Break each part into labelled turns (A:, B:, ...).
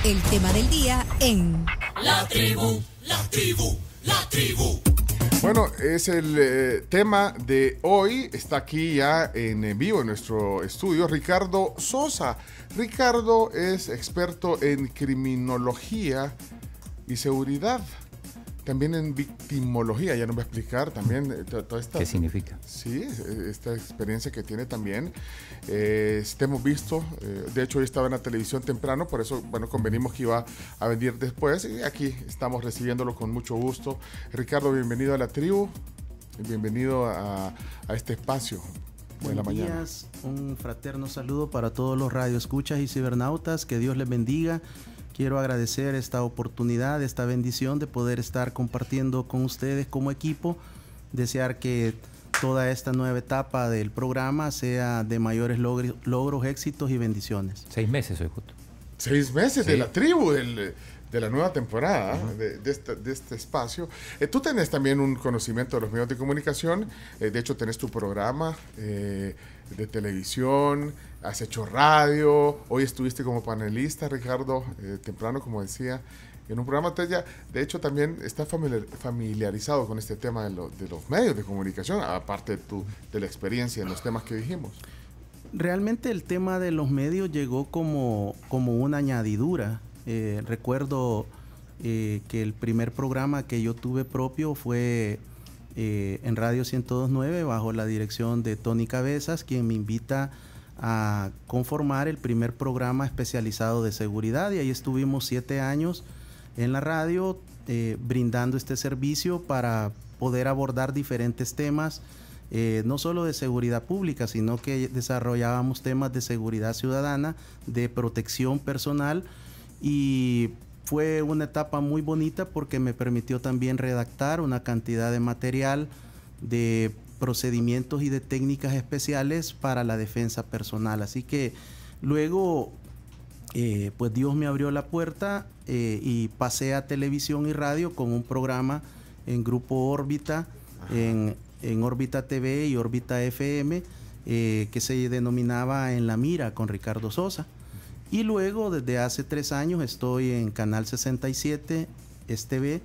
A: El tema del día en
B: La Tribu, La Tribu, La Tribu.
C: Bueno, es el tema de hoy. Está aquí ya en vivo en nuestro estudio Ricardo Sosa. Ricardo es experto en criminología y seguridad. También en victimología, ya nos va a explicar también toda esta...
D: ¿Qué significa?
C: Sí, esta experiencia que tiene también. Te hemos visto, de hecho hoy estaba en la televisión temprano, por eso, bueno, convenimos que iba a venir después y aquí estamos recibiéndolo con mucho gusto. Ricardo, bienvenido a La Tribu, bienvenido a este espacio de la mañana.
E: Buenos días, un fraterno saludo para todos los radioescuchas y cibernautas, que Dios les bendiga. Quiero agradecer esta oportunidad, esta bendición de poder estar compartiendo con ustedes como equipo. Desear que toda esta nueva etapa del programa sea de mayores logros, éxitos y bendiciones.
D: 6 meses hoy justo.
C: 6 meses
D: Sí.
C: de La Tribu, de la nueva temporada, de este espacio. Tú tenés también un conocimiento de los medios de comunicación. De hecho, tenés tu programa de televisión, has hecho radio. Hoy estuviste como panelista, Ricardo, temprano, como decía, en un programa. De hecho, también estás familiarizado con este tema de los medios de comunicación, aparte de la experiencia en los temas que dijimos.
E: Realmente el tema de los medios llegó como una añadidura. Recuerdo que el primer programa que yo tuve propio fue en Radio 102.9 bajo la dirección de Tony Cabezas, quien me invita a conformar el primer programa especializado de seguridad, y ahí estuvimos 7 años en la radio brindando este servicio para poder abordar diferentes temas, no solo de seguridad pública, sino que desarrollábamos temas de seguridad ciudadana, de protección personal. Y fue una etapa muy bonita porque me permitió también redactar una cantidad de material, de procedimientos y de técnicas especiales para la defensa personal. Así que luego, pues Dios me abrió la puerta y pasé a televisión y radio con un programa en Grupo Órbita, en Órbita TV y Órbita FM, que se denominaba En la Mira con Ricardo Sosa. Y luego, desde hace 3 años, estoy en Canal 67, STV,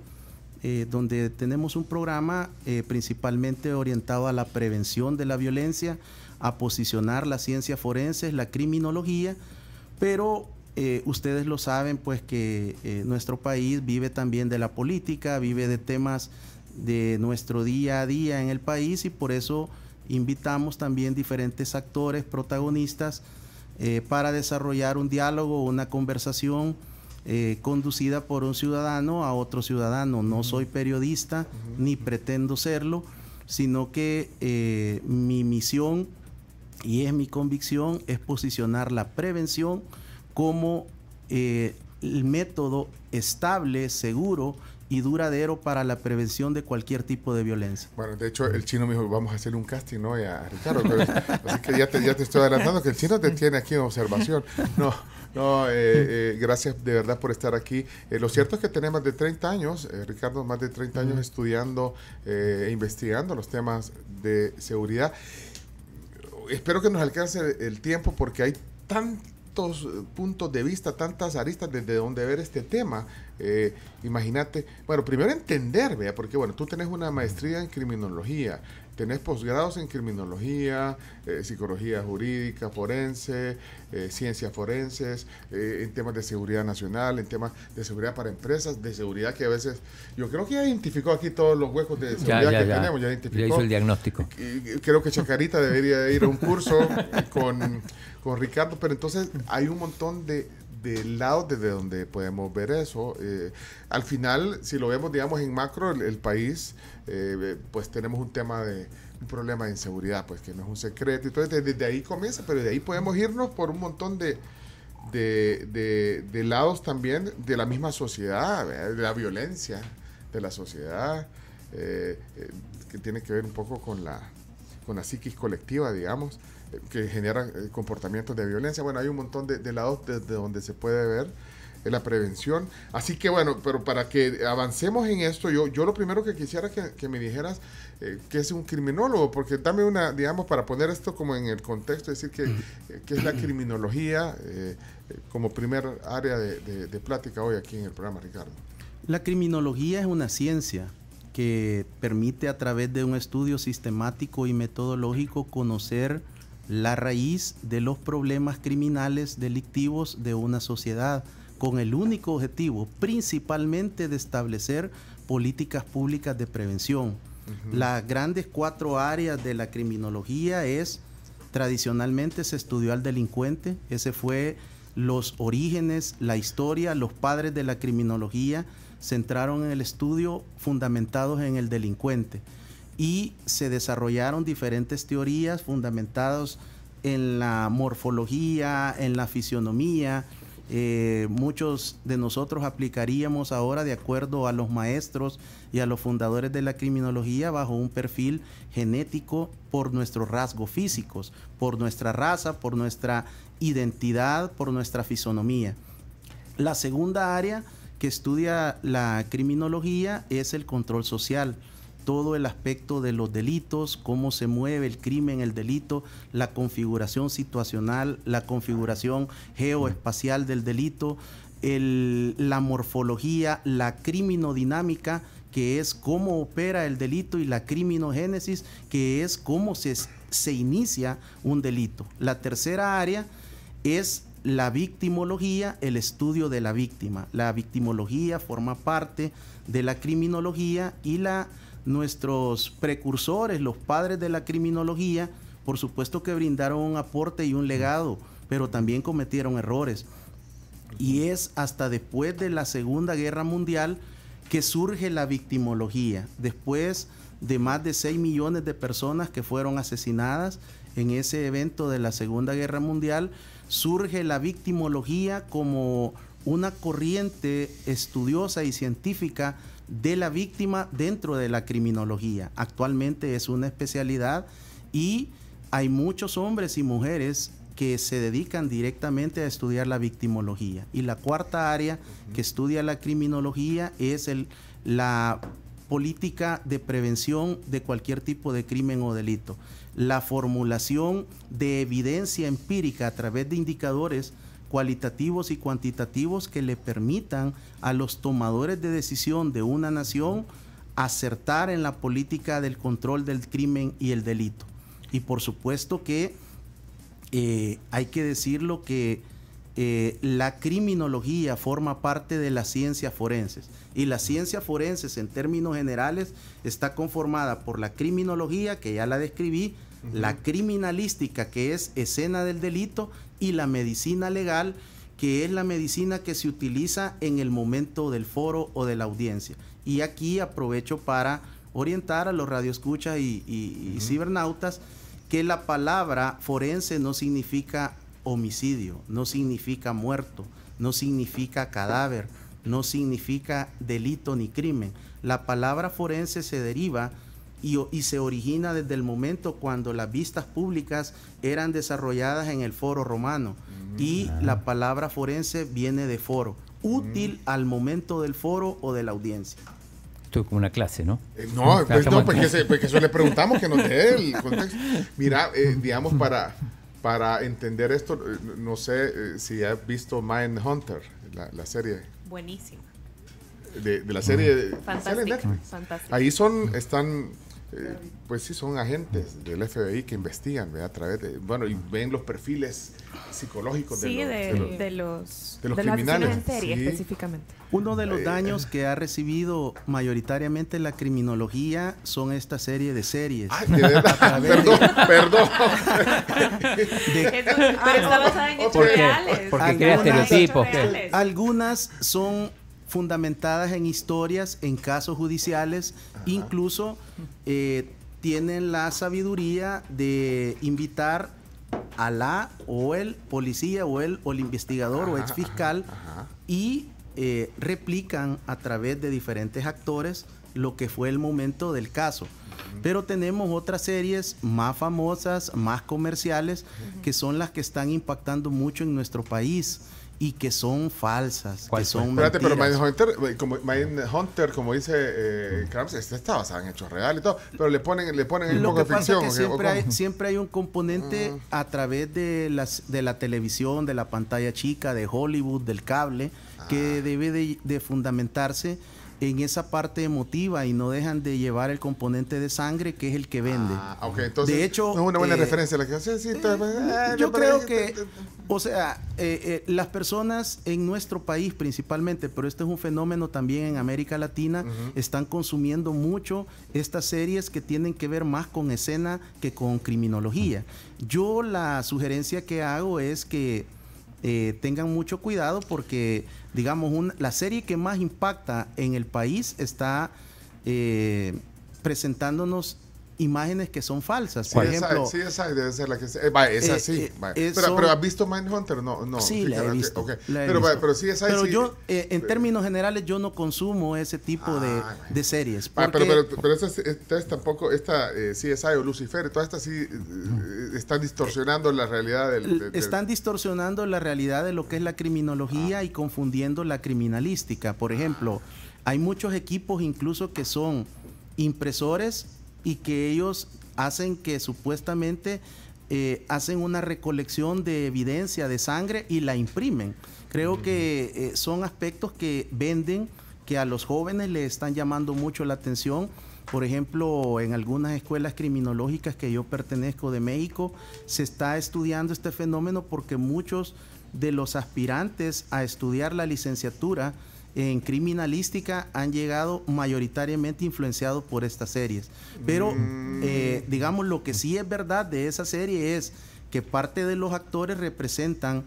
E: donde tenemos un programa principalmente orientado a la prevención de la violencia, a posicionar la ciencia forense, la criminología, pero ustedes lo saben, pues que nuestro país vive también de la política, vive de temas de nuestro día a día en el país, y por eso invitamos también diferentes actores, protagonistas, para desarrollar un diálogo, una conversación conducida por un ciudadano a otro ciudadano. No soy periodista, ni pretendo serlo, sino que mi misión y es mi convicción es posicionar la prevención como el método estable, seguro y duradero para la prevención de cualquier tipo de violencia.
C: Bueno, de hecho, el chino me dijo, vamos a hacer un casting, ¿no? A Ricardo, pero, así que ya te estoy adelantando que el chino te tiene aquí en observación. Gracias de verdad por estar aquí. Lo cierto es que tenemos más de 30 años, Ricardo, más de 30 años estudiando e investigando los temas de seguridad. Espero que nos alcance el tiempo porque hay tantos puntos de vista, tantas aristas desde donde ver este tema. Imagínate, bueno, primero entender, vea, porque bueno, tú tenés una maestría en criminología, tenés posgrados en criminología, psicología jurídica, forense, ciencias forenses, en temas de seguridad nacional, en temas de seguridad para empresas, de seguridad que a veces, yo creo que ya identificó aquí todos los huecos de seguridad que tenemos, ya identificó.
D: Ya hizo el diagnóstico.
C: Y creo que Chacarita debería ir a un curso con Ricardo, pero entonces hay un montón de lados desde donde podemos ver eso. Al final, si lo vemos, digamos, en macro, el país, pues tenemos un problema de inseguridad, pues que no es un secreto. Entonces, desde ahí comienza, pero de ahí podemos irnos por un montón de lados también de la misma sociedad, de la violencia de la sociedad, que tiene que ver un poco con la psiquis colectiva, digamos, que genera comportamientos de violencia. Bueno, hay un montón de lados desde donde se puede ver. la prevención. Así que bueno, pero para que avancemos en esto, yo lo primero que quisiera que me dijeras qué es un criminólogo, porque dame una, digamos, para poner esto como en el contexto, decir que es la criminología como primer área de plática hoy aquí en el programa, Ricardo.
E: La criminología es una ciencia que permite a través de un estudio sistemático y metodológico conocer la raíz de los problemas criminales delictivos de una sociedad, con el único objetivo principalmente de establecer políticas públicas de prevención. Las grandes 4 áreas de la criminología tradicionalmente se estudió al delincuente, ese fue los orígenes, la historia, los padres de la criminología centraron en el estudio fundamentados en el delincuente y se desarrollaron diferentes teorías fundamentadas en la morfología, en la fisionomía. Muchos de nosotros aplicaríamos ahora, de acuerdo a los maestros y a los fundadores de la criminología, bajo un perfil genético por nuestros rasgos físicos, por nuestra raza, por nuestra identidad, por nuestra fisonomía. La segunda área que estudia la criminología es el control social. Todo el aspecto de los delitos, cómo se mueve el crimen, el delito, la configuración situacional, la configuración geoespacial del delito, la morfología, la criminodinámica, que es cómo opera el delito, y la criminogénesis, que es cómo se inicia un delito. La tercera área es la victimología, el estudio de la víctima. La victimología forma parte de la criminología y nuestros precursores, los padres de la criminología, por supuesto que brindaron un aporte y un legado, pero también cometieron errores. Y es hasta después de la Segunda Guerra Mundial que surge la victimología, después de más de 6 millones de personas que fueron asesinadas en ese evento de la Segunda Guerra Mundial. Surge la victimología como una corriente estudiosa y científica de la víctima dentro de la criminología. Actualmente es una especialidad y hay muchos hombres y mujeres que se dedican directamente a estudiar la victimología. Y la cuarta área que estudia la criminología es la política de prevención de cualquier tipo de crimen o delito. La formulación de evidencia empírica a través de indicadores cualitativos y cuantitativos que le permitan a los tomadores de decisión de una nación acertar en la política del control del crimen y el delito. Y por supuesto que hay que decirlo que la criminología forma parte de las ciencias forenses, y las ciencias forenses en términos generales está conformada por la criminología, que ya la describí, la criminalística, que es escena del delito, y la medicina legal, que es la medicina que se utiliza en el momento del foro o de la audiencia. Y aquí aprovecho para orientar a los radioescuchas y cibernautas que la palabra forense no significa homicidio, no significa muerto, no significa cadáver, no significa delito ni crimen. La palabra forense se deriva y se origina desde el momento cuando las vistas públicas eran desarrolladas en el foro romano, y la palabra forense viene de foro, útil al momento del foro o de la audiencia.
D: Esto es como una clase, ¿no?
C: No, pues eso le preguntamos que nos dé el contexto. Mira, digamos, para entender esto, no sé si has visto Mindhunter, la serie.
F: Buenísima.
C: De la serie.
F: Fantástica.
C: Ahí están, pues sí, son agentes del FBI que investigan, ¿verdad? A través de, bueno, y ven los perfiles psicológicos
F: de los
C: criminales
F: en serie,
C: sí.
F: Específicamente.
E: Uno de los daños que ha recibido mayoritariamente la criminología son esta serie de series.
C: Ay, de verdad. Perdón.
F: Pero está basada en hechos reales.
D: Porque crea estereotipos.
E: Algunas son fundamentadas en historias, en casos judiciales. Ajá. Incluso tienen la sabiduría de invitar a la o el policía o el investigador o ex fiscal y replican a través de diferentes actores lo que fue el momento del caso. Pero tenemos otras series más famosas, más comerciales, que son las que están impactando mucho en nuestro país y que son falsas, que son
C: Espérate, pero
E: mentiras.
C: Mindhunter, como dice Krams, está basada en hechos reales y todo, pero le ponen un
E: Lo
C: poco
E: que
C: de
E: pasa
C: ficción.
E: es que siempre hay un componente a través de la televisión, de la pantalla chica, de Hollywood, del cable, que debe de fundamentarse en esa parte emotiva y no dejan de llevar el componente de sangre, que es el que vende.
C: Okay, entonces,
E: de hecho,
C: no es una buena referencia la que hace.
E: Yo creo que, o sea, las personas en nuestro país principalmente, pero este es un fenómeno también en América Latina, están consumiendo mucho estas series que tienen que ver más con escena que con criminología. Yo la sugerencia que hago es que tengan mucho cuidado porque, digamos, la serie que más impacta en el país está presentándonos imágenes que son falsas. Por ejemplo,
C: CSI debe ser la que esa sí. Pero ¿has visto Mindhunter? No.
E: Sí, la he visto.
C: Okay.
E: La he
C: pero
E: visto.
C: Pero CSI
E: pero
C: sí.
E: yo, en términos generales, yo no consumo ese tipo de series. Porque
C: Pero estas tampoco, CSI o Lucifer, todas estas sí están distorsionando la realidad
E: están distorsionando la realidad de lo que es la criminología y confundiendo la criminalística. Por ejemplo, hay muchos equipos incluso que son impresores y que ellos hacen que supuestamente hacen una recolección de evidencia de sangre y la imprimen. Creo que son aspectos que venden, que a los jóvenes les están llamando mucho la atención. Por ejemplo, en algunas escuelas criminológicas que yo pertenezco de México, se está estudiando este fenómeno porque muchos de los aspirantes a estudiar la licenciatura en criminalística han llegado mayoritariamente influenciados por estas series. Pero, digamos, lo que sí es verdad de esa serie es que parte de los actores representan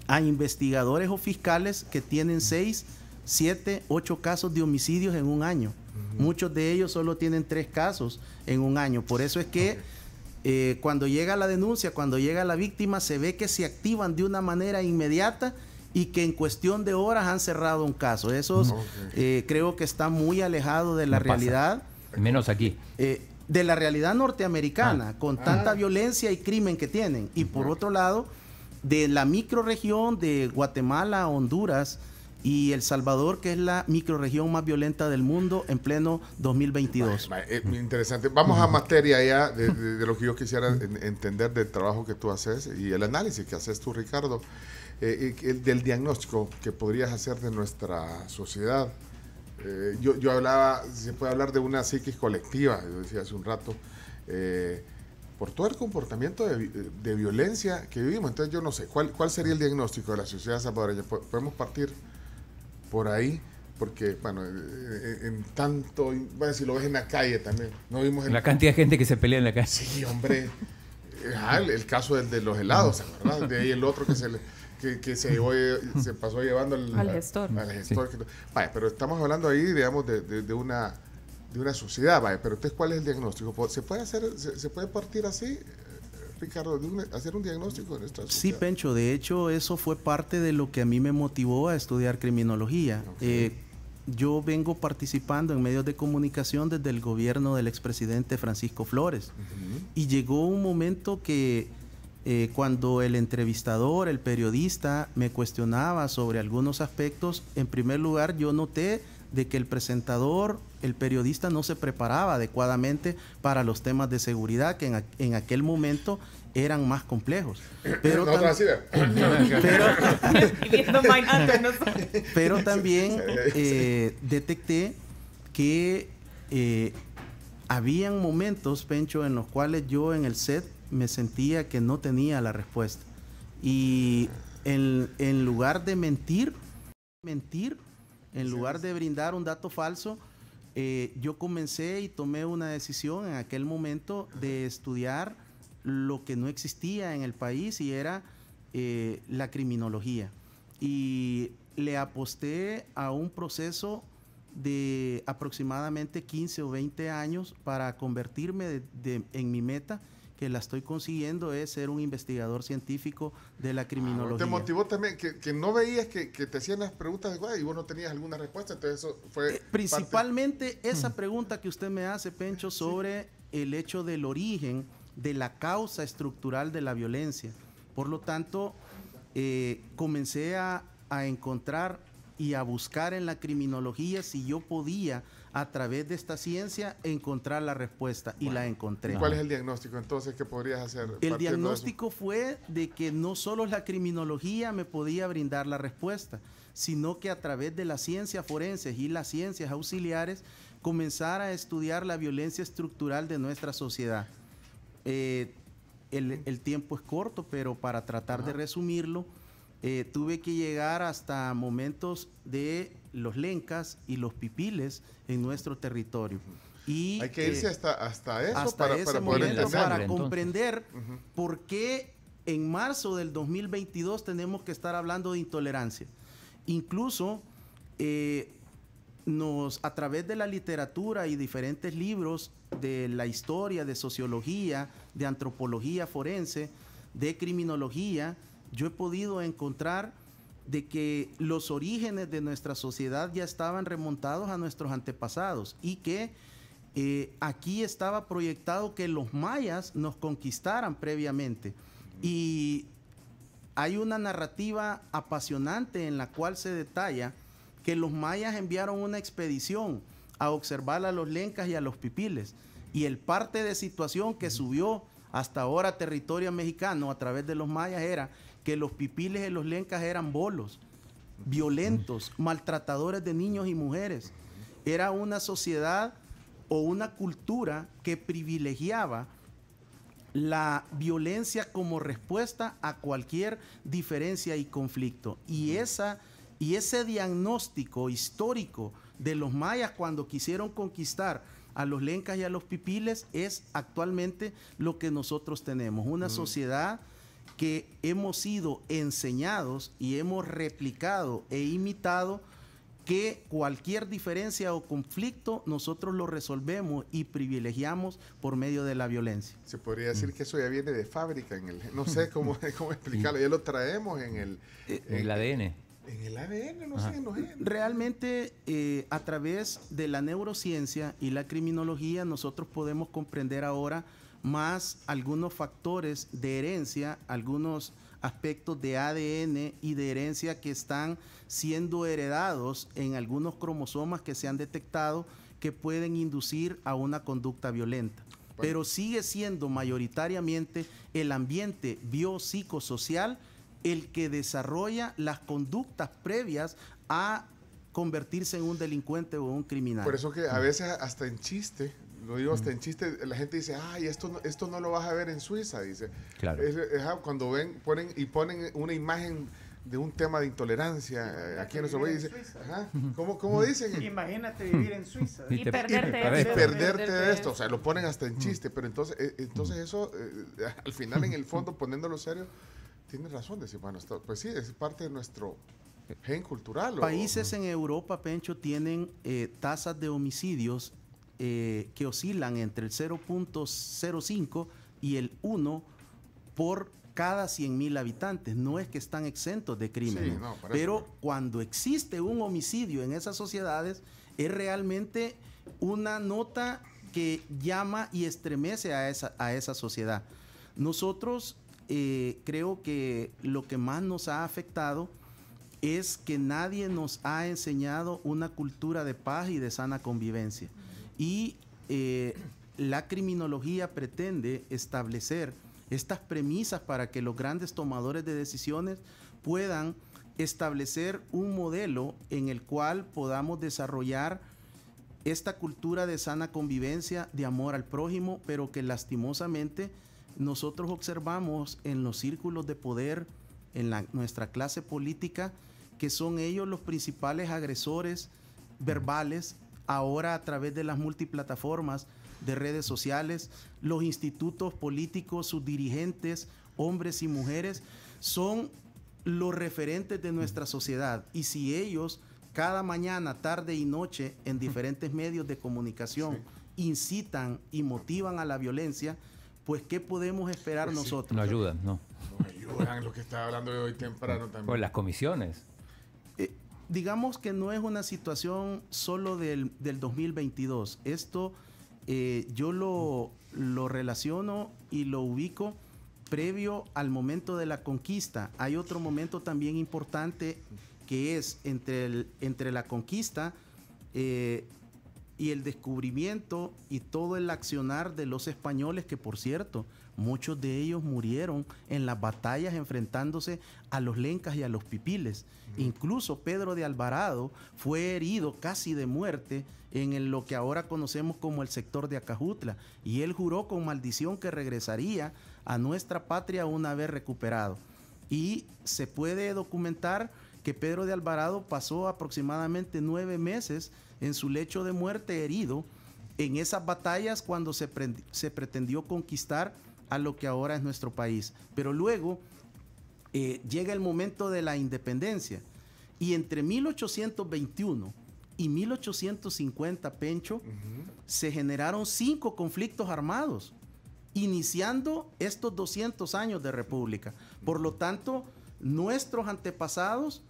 E: a investigadores o fiscales que tienen 6, 7, 8 casos de homicidios en un año. Muchos de ellos solo tienen 3 casos en un año. Por eso es que cuando llega la denuncia, cuando llega la víctima, se ve que se activan de una manera inmediata y que en cuestión de horas han cerrado un caso. Eso creo que está muy alejado de la realidad.
D: Menos aquí.
E: De la realidad norteamericana, con tanta violencia y crimen que tienen. Y por otro lado, de la microrregión de Guatemala, Honduras y El Salvador, que es la microrregión más violenta del mundo en pleno 2022.
C: Interesante. Vamos a materia ya de lo que yo quisiera entender del trabajo que tú haces y el análisis que haces tú, Ricardo. Del diagnóstico que podrías hacer de nuestra sociedad. Yo hablaba, se puede hablar de una psiquis colectiva, yo decía hace un rato, por todo el comportamiento de violencia que vivimos. Entonces yo no sé, ¿cuál sería el diagnóstico de la sociedad salvadoreña? Podemos partir por ahí, porque, bueno, en tanto, bueno, si lo ves en la calle también, no vimos
D: la cantidad de gente que se pelea en la calle.
C: Sí, hombre. El caso de los helados, ¿verdad? De ahí el otro que se pasó llevando
F: al gestor.
C: Sí. Vaya, pero estamos hablando ahí, digamos, de una sociedad, vaya, pero entonces, ¿cuál es el diagnóstico? ¿Se puede partir así, Ricardo, hacer un diagnóstico de nuestra sociedad?
E: Sí, Pencho, de hecho, eso fue parte de lo que a mí me motivó a estudiar criminología. Yo vengo participando en medios de comunicación desde el gobierno del expresidente Francisco Flores. Y llegó un momento que cuando el entrevistador, el periodista, me cuestionaba sobre algunos aspectos, en primer lugar yo noté de que el presentador, el periodista, no se preparaba adecuadamente para los temas de seguridad que en aquel momento eran más complejos. Pero también detecté que habían momentos, Pencho, en los cuales yo en el set me sentía que no tenía la respuesta. Y en lugar de mentir, en lugar de brindar un dato falso, yo comencé y tomé una decisión en aquel momento de estudiar lo que no existía en el país y era la criminología. Y le aposté a un proceso de aproximadamente 15 o 20 años para convertirme en mi meta, que la estoy consiguiendo es ser un investigador científico de la criminología.
C: Te motivó también que no veías que te hacían las preguntas y vos no tenías alguna respuesta, entonces eso fue
E: principalmente esa pregunta que usted me hace, Pencho, sobre el hecho del origen de la causa estructural de la violencia. Por lo tanto, comencé a encontrar y a buscar en la criminología si yo podía, a través de esta ciencia, encontrar la respuesta, y la encontré.
C: ¿Y cuál es el diagnóstico entonces que podrías hacer?
E: El diagnóstico fue de que no solo la criminología me podía brindar la respuesta, sino que a través de las ciencias forenses y las ciencias auxiliares comenzar a estudiar la violencia estructural de nuestra sociedad. El tiempo es corto, pero para tratar de resumirlo, tuve que llegar hasta momentos de los lencas y los pipiles en nuestro territorio. Y
C: hay que irse hasta eso
E: hasta
C: para poder entender.
E: para comprender por qué en marzo del 2022 tenemos que estar hablando de intolerancia. Incluso a través de la literatura y diferentes libros de la historia, de sociología, de antropología forense, de criminología, yo he podido encontrar de que los orígenes de nuestra sociedad ya estaban remontados a nuestros antepasados y que aquí estaba proyectado que los mayas nos conquistaran previamente. Y hay una narrativa apasionante en la cual se detalla que los mayas enviaron una expedición a observar a los lencas y a los pipiles, y el parte de situación que subió hasta ahora a territorio mexicano a través de los mayas era que los pipiles y los lencas eran bolos, violentos, maltratadores de niños y mujeres. Era una sociedad o una cultura que privilegiaba la violencia como respuesta a cualquier diferencia y conflicto. Y ese diagnóstico histórico de los mayas cuando quisieron conquistar a los lencas y a los pipiles es actualmente lo que nosotros tenemos. Una sociedad que hemos sido enseñados y hemos replicado e imitado, que cualquier diferencia o conflicto nosotros lo resolvemos y privilegiamos por medio de la violencia.
C: Se podría decir que eso ya viene de fábrica, no sé cómo explicarlo, ya lo traemos en el
D: ADN.
C: En el ADN, no sé, en los genes.
E: Realmente, a través de la neurociencia y la criminología, nosotros podemos comprender ahora más algunos factores de herencia, algunos aspectos de ADN y de herencia que están siendo heredados en algunos cromosomas que se han detectado que pueden inducir a una conducta violenta. Bueno. Pero sigue siendo mayoritariamente el ambiente biopsicosocial el que desarrolla las conductas previas a convertirse en un delincuente o un criminal.
C: Por eso que a veces hasta en chiste, lo digo hasta en chiste, la gente dice, ay, esto no lo vas a ver en Suiza, dice.
D: Claro.
C: Cuando ponen una imagen de un tema de intolerancia aquí en nuestro país, dice, ajá, ¿cómo dicen?
G: Imagínate vivir en Suiza.
F: Y perderte
C: de esto, o sea, lo ponen hasta en chiste, pero entonces eso, al final, en el fondo, poniéndolo serio, tienes razón, decir, bueno, pues sí, es parte de nuestro gen cultural.
E: Países en Europa, Pencho, tienen tasas de homicidios que oscilan entre el 0.05 y el 1 por cada 100,000 habitantes. No es que están exentos de crímenes, pero cuando existe un homicidio en esas sociedades, es realmente una nota que llama y estremece a esa sociedad. Nosotros creo que lo que más nos ha afectado es que nadie nos ha enseñado una cultura de paz y de sana convivencia. Y la criminología pretende establecer estas premisas para que los grandes tomadores de decisiones puedan establecer un modelo en el cual podamos desarrollar esta cultura de sana convivencia, de amor al prójimo, pero que lastimosamente nosotros observamos en los círculos de poder, en nuestra clase política, que son ellos los principales agresores verbales. Ahora, a través de las multiplataformas de redes sociales, los institutos políticos, sus dirigentes, hombres y mujeres, son los referentes de nuestra sociedad. Y si ellos cada mañana, tarde y noche en diferentes medios de comunicación incitan y motivan a la violencia, pues ¿qué podemos esperar
C: Pues sí,
E: nosotros?
D: No ayudan, no.
C: No me ayudan lo que estaba hablando de hoy temprano también.
D: Pues las comisiones.
E: Digamos que no es una situación solo del 2022. Esto yo lo relaciono y lo ubico previo al momento de la conquista. Hay otro momento también importante que es entre la conquista y el descubrimiento y todo el accionar de los españoles, que por cierto, muchos de ellos murieron en las batallas enfrentándose a los lencas y a los pipiles. Incluso Pedro de Alvarado fue herido casi de muerte en lo que ahora conocemos como el sector de Acajutla, y él juró con maldición que regresaría a nuestra patria una vez recuperado. Y se puede documentar que Pedro de Alvarado pasó aproximadamente 9 meses en su lecho de muerte herido en esas batallas cuando se pretendió conquistar a lo que ahora es nuestro país. Pero luego llega el momento de la independencia, y entre 1821 y 1850, Pencho, se generaron 5 conflictos armados, iniciando estos 200 años de república. Por lo tanto, nuestros antepasados,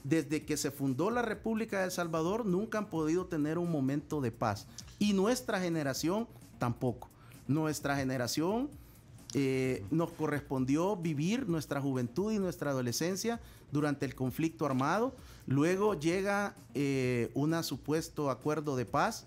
E: desde que se fundó la República de El Salvador, nunca han podido tener un momento de paz. Y nuestra generación tampoco. Nuestra generación nos correspondió vivir nuestra juventud y nuestra adolescencia durante el conflicto armado. Luego llega un supuesto acuerdo de paz.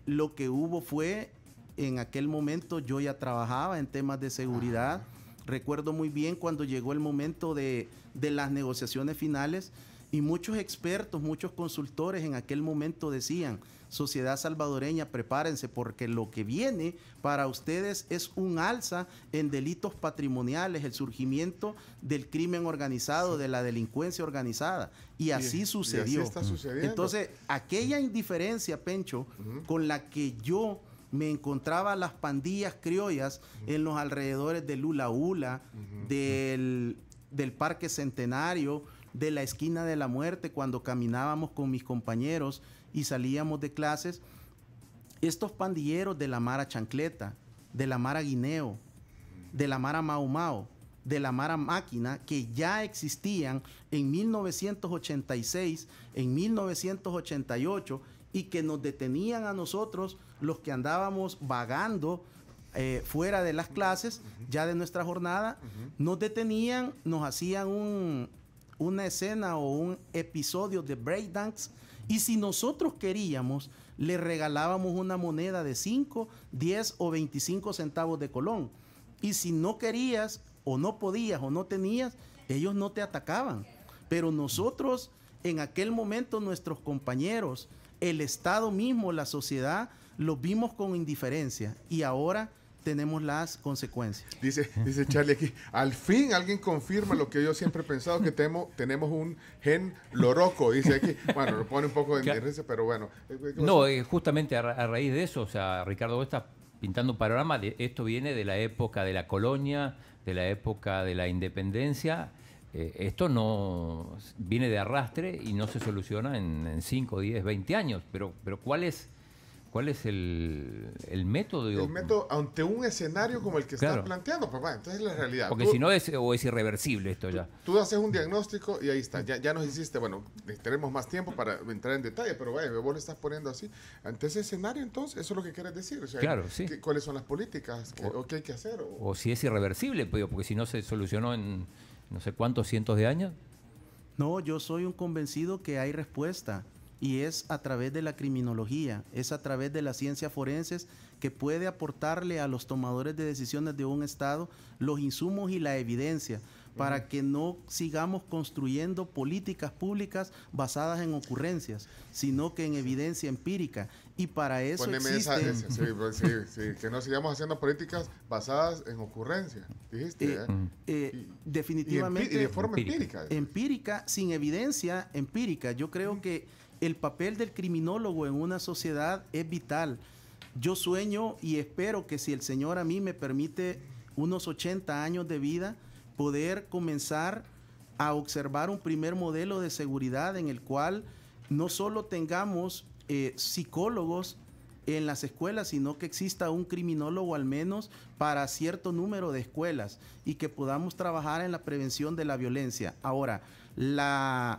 E: Lo que hubo fue, en aquel momento yo ya trabajaba en temas de seguridad. Recuerdo muy bien cuando llegó el momento de las negociaciones finales, y muchos expertos, muchos consultores en aquel momento decían: sociedad salvadoreña, prepárense, porque lo que viene para ustedes es un alza en delitos patrimoniales, el surgimiento del crimen organizado, de la delincuencia organizada. Y así sucedió.
C: Y así está sucediendo.
E: Entonces, aquella indiferencia, Pencho, con la que yo me encontraba las pandillas criollas en los alrededores de Lula Ula, del Parque Centenario, de la Esquina de la Muerte, cuando caminábamos con mis compañeros y salíamos de clases, estos pandilleros de la Mara Chancleta, de la Mara Guineo, de la Mara Mau Mau, de la Mara Máquina, que ya existían en 1986, en 1988, y que nos detenían a nosotros, los que andábamos vagando fuera de las clases, ya de nuestra jornada, nos detenían, nos hacían una escena o un episodio de breakdance, y si nosotros queríamos, le regalábamos una moneda de 5, 10 o 25 centavos de colón. Y si no querías, o no podías, o no tenías, ellos no te atacaban. Pero nosotros, en aquel momento, nuestros compañeros, el Estado mismo, la sociedad, los vimos con indiferencia, y ahora tenemos las consecuencias.
C: Dice Charlie aquí, al fin alguien confirma lo que yo siempre he pensado, que tenemos un gen loroco, dice aquí. Bueno, lo pone un poco de indiferencia, pero bueno.
D: No, justamente a raíz de eso, o sea, Ricardo está pintando un panorama, esto viene de la época de la colonia, de la época de la independencia. Esto no viene de arrastre y no se soluciona en 5, 10, 20 años. Pero ¿cuál es el método? Digo,
C: el método ante un escenario como el que
D: claro,
C: estás planteando, papá. Entonces es la realidad.
D: Porque si no es irreversible esto ya.
C: Tú haces un diagnóstico y ahí está. Ya nos hiciste, bueno, tenemos más tiempo para entrar en detalle, pero vaya, vos le estás poniendo así. Ante ese escenario, entonces, eso es lo que quieres decir. O sea,
D: claro, sí.
C: ¿cuáles son las políticas? ¿Qué hay que hacer?
D: O si es irreversible, pues, porque si no se solucionó en no sé cuántos cientos de años.
E: No, yo soy un convencido que hay respuesta, y es a través de la criminología, es a través de las ciencias forenses, que puede aportarle a los tomadores de decisiones de un Estado los insumos y la evidencia para que no sigamos construyendo políticas públicas basadas en ocurrencias, sino que en evidencia empírica. Y para eso
C: que no sigamos haciendo políticas basadas en ocurrencias, dijiste.
E: Definitivamente.
C: Y de forma empírica.
E: Empírica, sin evidencia empírica. Yo creo que el papel del criminólogo en una sociedad es vital. Yo sueño y espero que, si el Señor a mí me permite unos 80 años de vida, poder comenzar a observar un primer modelo de seguridad en el cual no solo tengamos psicólogos en las escuelas, sino que exista un criminólogo al menos para cierto número de escuelas y que podamos trabajar en la prevención de la violencia. Ahora, las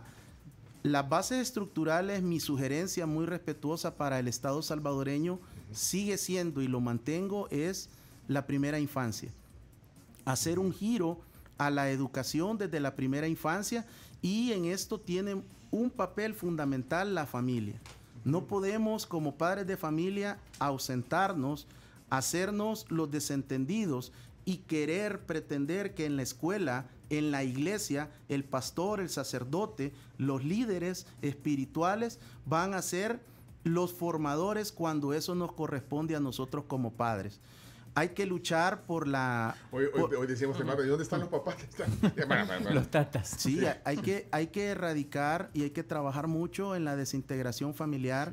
E: bases estructurales, mi sugerencia muy respetuosa para el Estado salvadoreño sigue siendo, y lo mantengo, es la primera infancia. Hacer un giro a la educación desde la primera infancia, y en esto tiene un papel fundamental la familia. No podemos, como padres de familia, ausentarnos, hacernos los desentendidos y querer pretender que en la escuela, en la iglesia, el pastor, el sacerdote, los líderes espirituales van a ser los formadores cuando eso nos corresponde a nosotros como padres. Hay que luchar por la...
C: Hoy decíamos, hermano, ¿y dónde están los papás?
D: Los tatas.
E: Sí, hay que erradicar y hay que trabajar mucho en la desintegración familiar.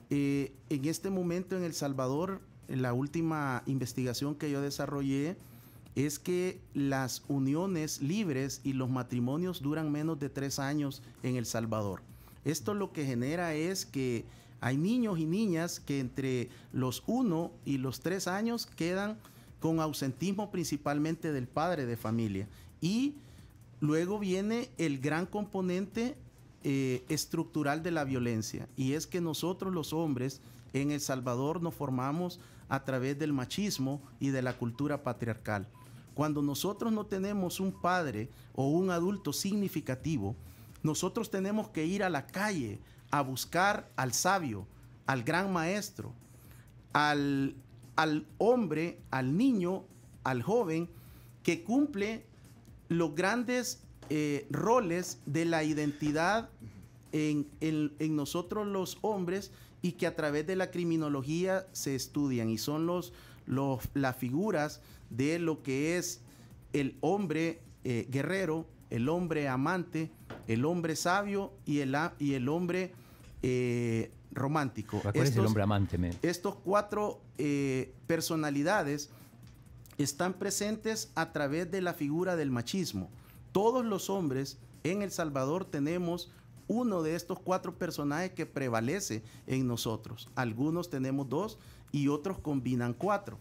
E: Sí. En este momento en El Salvador, en la última investigación que yo desarrollé, es que las uniones libres y los matrimonios duran menos de 3 años en El Salvador. Esto lo que genera es que hay niños y niñas que entre los 1 y los 3 años quedan con ausentismo principalmente del padre de familia. Y luego viene el gran componente estructural de la violencia. Y es que nosotros los hombres en El Salvador nos formamos a través del machismo y de la cultura patriarcal. Cuando nosotros no tenemos un padre o un adulto significativo, nosotros tenemos que ir a la calle a buscar al sabio, al gran maestro, al hombre, al niño, al joven que cumple los grandes roles de la identidad en nosotros los hombres, y que a través de la criminología se estudian, y son las figuras de lo que es el hombre guerrero, el hombre amante, el hombre sabio y el hombre romántico.
D: ¿Cuál es el hombre amante?
E: Estos 4 personalidades están presentes a través de la figura del machismo. Todos los hombres en El Salvador tenemos uno de estos 4 personajes que prevalece en nosotros. Algunos tenemos 2 y otros combinan 4.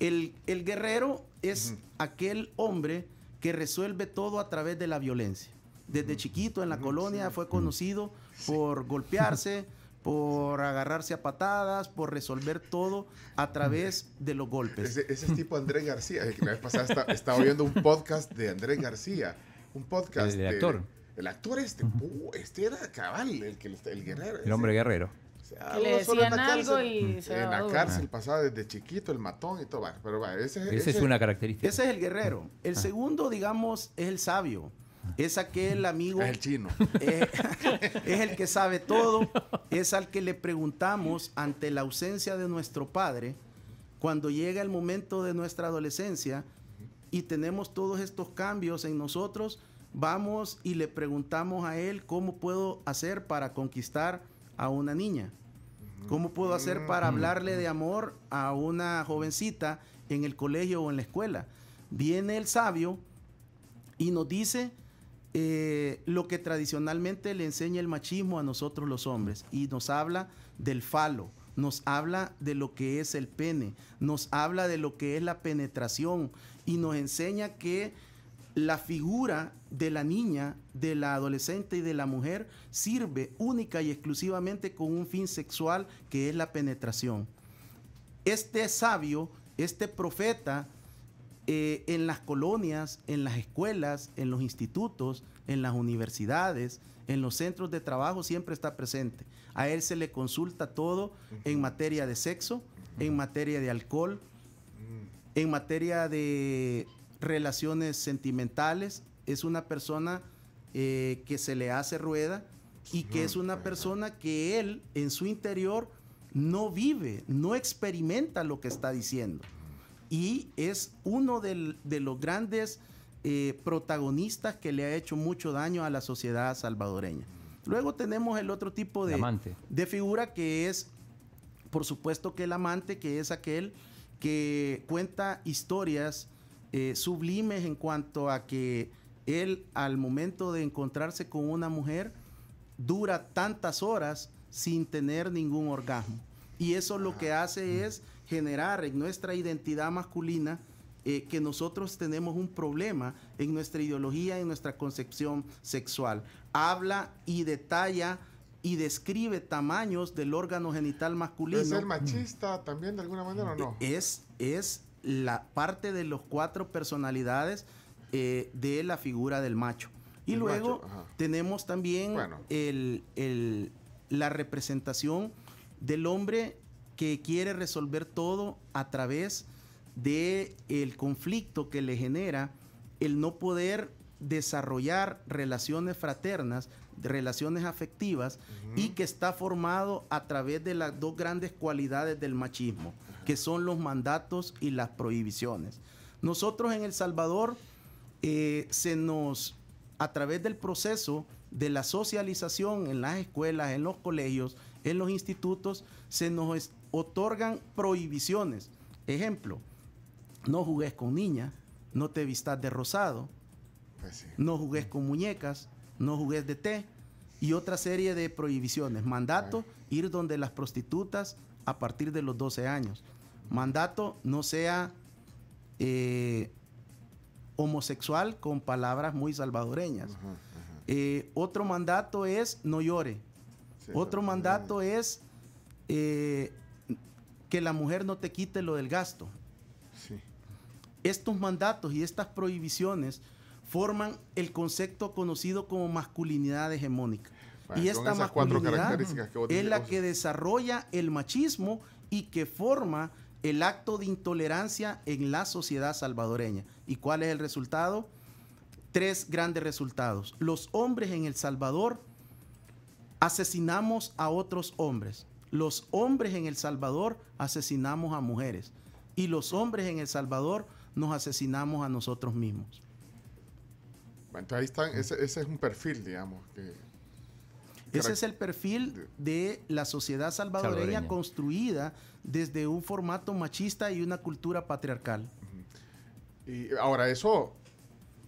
E: El guerrero es aquel hombre que resuelve todo a través de la violencia. Desde chiquito en la colonia fue conocido por golpearse, por agarrarse a patadas, por resolver todo a través de los golpes.
C: Ese es tipo Andrés García. Que la vez pasada estaba oyendo un podcast de Andrés García. Un podcast
D: el actor.
C: El actor este era cabal, el guerrero.
D: El hombre guerrero.
C: O sea,
F: que le decían algo y se
C: en la cárcel pasaba desde chiquito, el matón y todo. Pero ese
D: es una característica.
E: Ese es el guerrero. El segundo, digamos, es el sabio. Es aquel amigo.
C: Es el chino.
E: Es el que sabe todo. Es al que le preguntamos ante la ausencia de nuestro padre, cuando llega el momento de nuestra adolescencia y tenemos todos estos cambios en nosotros, vamos y le preguntamos a él: ¿cómo puedo hacer para conquistar a una niña? ¿Cómo puedo hacer para hablarle de amor a una jovencita en el colegio o en la escuela? Viene el sabio y nos dice lo que tradicionalmente le enseña el machismo a nosotros los hombres, y nos habla del falo, nos habla de lo que es el pene, nos habla de lo que es la penetración, y nos enseña que la figura de la niña, de la adolescente y de la mujer sirve única y exclusivamente con un fin sexual, que es la penetración. Este sabio, este profeta, en las colonias, en las escuelas, en los institutos, en las universidades, en los centros de trabajo, siempre está presente. A él se le consulta todo en materia de sexo, en materia de alcohol, en materia de relaciones sentimentales. Es una persona que se le hace rueda, y que es una persona que él en su interior no vive, no experimenta lo que está diciendo. Y es uno de los grandes protagonistas que le ha hecho mucho daño a la sociedad salvadoreña. Luego tenemos el otro tipo de figura, que es, por supuesto, que el amante, que es aquel que cuenta historias sublimes en cuanto a que él, al momento de encontrarse con una mujer, dura tantas horas sin tener ningún orgasmo. Y eso lo que hace es generar en nuestra identidad masculina que nosotros tenemos un problema en nuestra ideología, en nuestra concepción sexual. Habla y detalla y describe tamaños del órgano genital masculino.
C: ¿Es ser machista también de alguna manera o no?
E: Es la parte de los 4 personalidades de la figura del macho. Y
C: El
E: luego
C: macho,
E: tenemos también la representación del hombre que quiere resolver todo a través de el conflicto que le genera el no poder desarrollar relaciones fraternas, relaciones afectivas, y que está formado a través de las 2 grandes cualidades del machismo, que son los mandatos y las prohibiciones. Nosotros en El Salvador a través del proceso de la socialización en las escuelas, en los colegios, en los institutos, se nos otorgan prohibiciones. Ejemplo, no jugues con niñas, no te vistas de rosado,
C: Pues sí.
E: no jugues con muñecas, no jugues de té, y otra serie de prohibiciones. Mandato, ir donde las prostitutas a partir de los 12 años. Mandato, no sea homosexual con palabras muy salvadoreñas. Otro mandato es no llore.
C: Sí,
E: Otro mandato es que la mujer no te quite lo del gasto.
C: Sí.
E: Estos mandatos y estas prohibiciones forman el concepto conocido como masculinidad hegemónica.
C: Bueno,
E: Y
C: con
E: esta
C: esas 4
E: masculinidad
C: características que vos
E: es la
C: dijiste,
E: que desarrolla el machismo y que forma el acto de intolerancia en la sociedad salvadoreña. ¿Y cuál es el resultado? 3 grandes resultados. Los hombres en El Salvador asesinamos a otros hombres. Los hombres en El Salvador asesinamos a mujeres. Y los hombres en El Salvador nos asesinamos a nosotros mismos.
C: Bueno, entonces ahí están, ese es un perfil, digamos.
E: Ese es el perfil de la sociedad salvadoreña construida desde un formato machista y una cultura patriarcal.
C: Y ahora eso...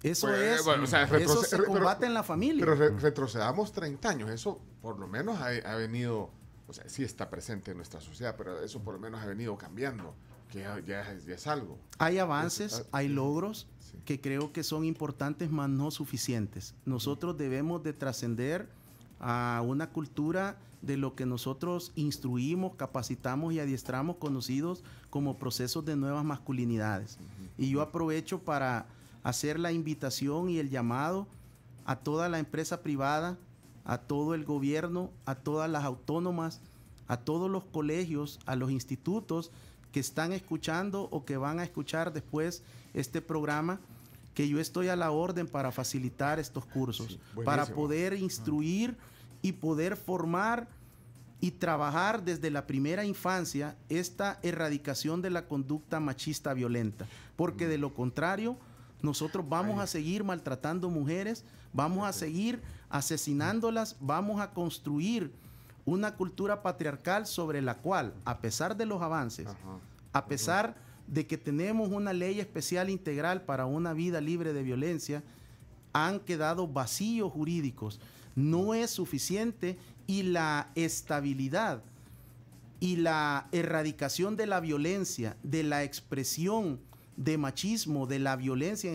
E: Eso
C: pues, bueno, o sea,
E: eso se combate en la familia.
C: Pero retrocedamos 30 años. Eso por lo menos ha venido... O sea, sí está presente en nuestra sociedad, pero eso por lo menos ha venido cambiando. Que ya es algo.
E: Hay avances, hay logros
C: Sí.
E: que creo que son importantes, mas no suficientes. Nosotros debemos de trascender a una cultura de lo que nosotros instruimos, capacitamos y adiestramos, conocidos como procesos de nuevas masculinidades. Y yo aprovecho para hacer la invitación y el llamado a toda la empresa privada, a todo el gobierno, a todas las autónomas, a todos los colegios, a los institutos que están escuchando o que van a escuchar después este programa, que yo estoy a la orden para facilitar estos cursos,
C: Sí,
E: para poder instruir y poder formar y trabajar desde la primera infancia esta erradicación de la conducta machista violenta, porque de lo contrario nosotros vamos a seguir maltratando mujeres, vamos a seguir asesinándolas, vamos a construir una cultura patriarcal sobre la cual, a pesar de los avances, a pesar de que tenemos una ley especial integral para una vida libre de violencia, han quedado vacíos jurídicos. No es suficiente, y la estabilidad y la erradicación de la violencia, de la expresión de machismo, de la violencia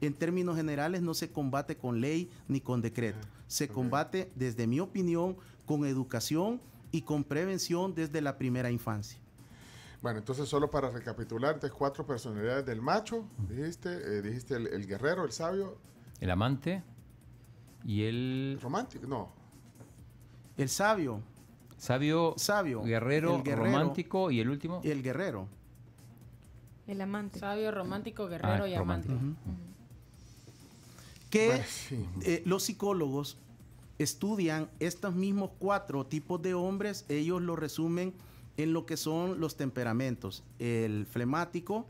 E: en términos generales, no se combate con ley ni con decreto. Se combate, desde mi opinión, con educación y con prevención desde la primera infancia.
C: Bueno, entonces solo para recapitular, entonces 4 personalidades del macho, dijiste el guerrero, el sabio.
D: El amante y el...
C: Romántico, no.
E: El sabio.
D: Sabio, guerrero,
E: el guerrero,
D: romántico y el último.
E: El guerrero.
F: El amante. Sabio, romántico, guerrero y amante.
E: Que
C: Bueno, sí.
E: los psicólogos estudian estos mismos 4 tipos de hombres, ellos lo resumen en lo que son los temperamentos: el flemático,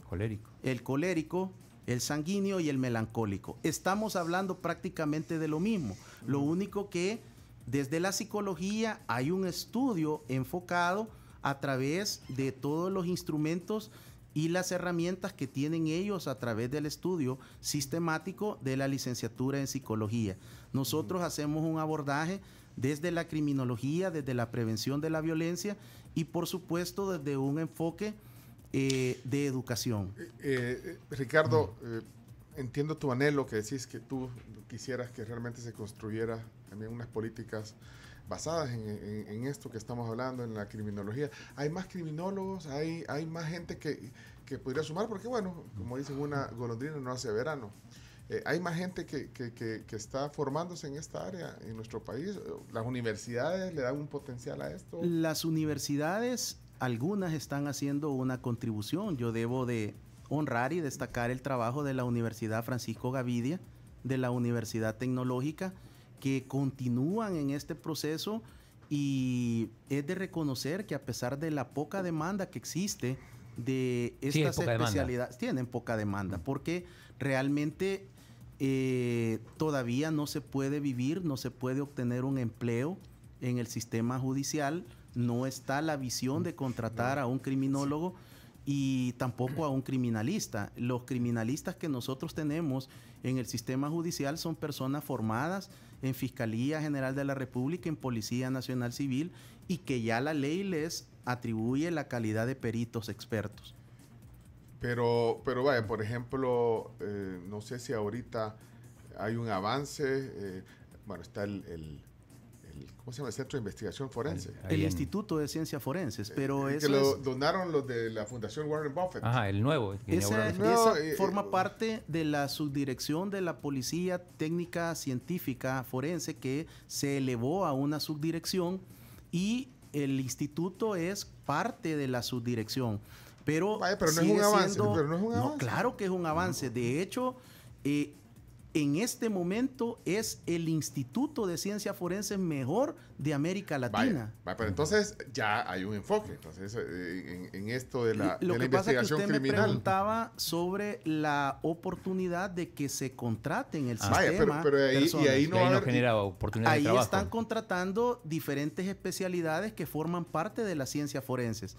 E: el colérico, el sanguíneo y el melancólico. Estamos hablando prácticamente de lo mismo. Lo único que desde la psicología hay un estudio enfocado a través de todos los instrumentos y las herramientas que tienen ellos a través del estudio sistemático de la licenciatura en psicología. Nosotros hacemos un abordaje desde la criminología, desde la prevención de la violencia y por supuesto desde un enfoque de educación.
C: Ricardo, entiendo tu anhelo, que decís que tú quisieras que realmente se construyera también unas políticas basadas en esto que estamos hablando, en la criminología. ¿Hay más criminólogos? ¿Hay más gente que podría sumar? Porque bueno, como dicen, una golondrina no hace verano. ¿Hay más gente que está formándose en esta área en nuestro país? ¿Las universidades le dan un potencial a esto?
E: Las universidades, algunas están haciendo una contribución. Yo debo de honrar y destacar el trabajo de la Universidad Francisco Gavidia, de la Universidad Tecnológica, que continúan en este proceso, y es de reconocer que a pesar de la poca demanda que existe de estas especialidades, tienen poca demanda, porque realmente todavía no se puede vivir, no se puede obtener un empleo en el sistema judicial, no está la visión de contratar a un criminólogo y tampoco a un criminalista. Los criminalistas que nosotros tenemos en el sistema judicial son personas formadas en Fiscalía General de la República, en Policía Nacional Civil, y que ya la ley les atribuye la calidad de peritos expertos.
C: Pero vaya, por ejemplo, no sé si ahorita hay un avance, bueno, está ¿cómo se llama? El Centro de Investigación Forense.
E: El Instituto de Ciencias Forenses, pero eso
C: que lo donaron los de la Fundación Warren Buffett.
D: Ajá, el nuevo.
E: Esa forma parte de la subdirección de la Policía Técnica Científica Forense, que se elevó a una subdirección, y el instituto es parte de la subdirección. Pero
C: no es un avance.
E: No, claro que es un avance. De hecho, en este momento es el Instituto de Ciencias Forenses mejor de América Latina.
C: Vaya, pero entonces ya hay un enfoque. Entonces, en esto de la
E: Lo que
C: investigación
E: pasa es que usted
C: criminal.
E: me preguntaba sobre la oportunidad de que se contrate en el sistema.
C: Pero ahí no
D: genera oportunidad de trabajo.
E: Ahí están contratando diferentes especialidades que forman parte de las ciencias forenses.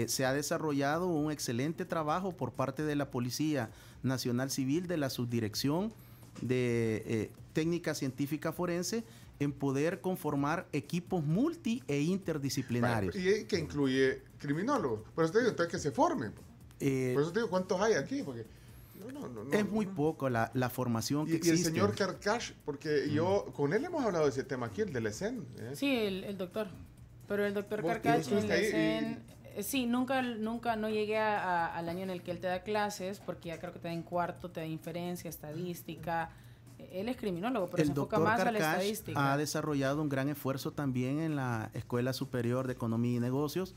E: Se ha desarrollado un excelente trabajo por parte de la Policía Nacional Civil, de la Subdirección de Técnica Científica Forense, en poder conformar equipos multi e interdisciplinarios.
C: Y que incluye criminólogos. Por eso te digo, entonces que se formen. Por eso te digo, ¿cuántos hay aquí? Porque
E: es muy poco la formación que existe.
C: Y el señor Karkash, porque yo con él hemos hablado de ese tema aquí, el del ESEN.
F: Sí, el doctor. Pero el doctor Karkash en el ESEN... Sí, nunca no llegué al año en el que él te da clases, porque ya creo que te da en cuarto, te da inferencia, estadística. Él es criminólogo, pero se enfoca más a la estadística.
E: Ha desarrollado un gran esfuerzo también en la Escuela Superior de Economía y Negocios,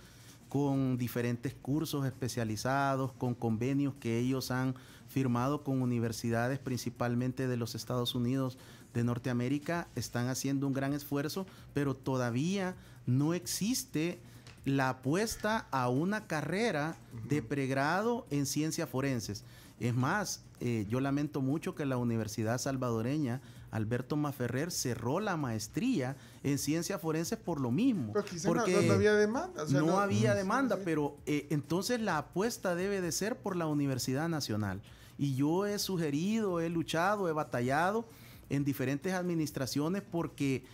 E: con diferentes cursos especializados, con convenios que ellos han firmado con universidades principalmente de los Estados Unidos de Norteamérica. Están haciendo un gran esfuerzo, pero todavía no existe la apuesta a una carrera de pregrado en ciencias forenses. Es más, yo lamento mucho que la Universidad Salvadoreña Alberto Maferrer cerró la maestría en ciencias forenses por lo mismo.
C: Pero quizás
E: porque
C: no había demanda. O sea,
E: no había demanda, pero entonces la apuesta debe de ser por la Universidad Nacional. Y yo he sugerido, he luchado, he batallado en diferentes administraciones porque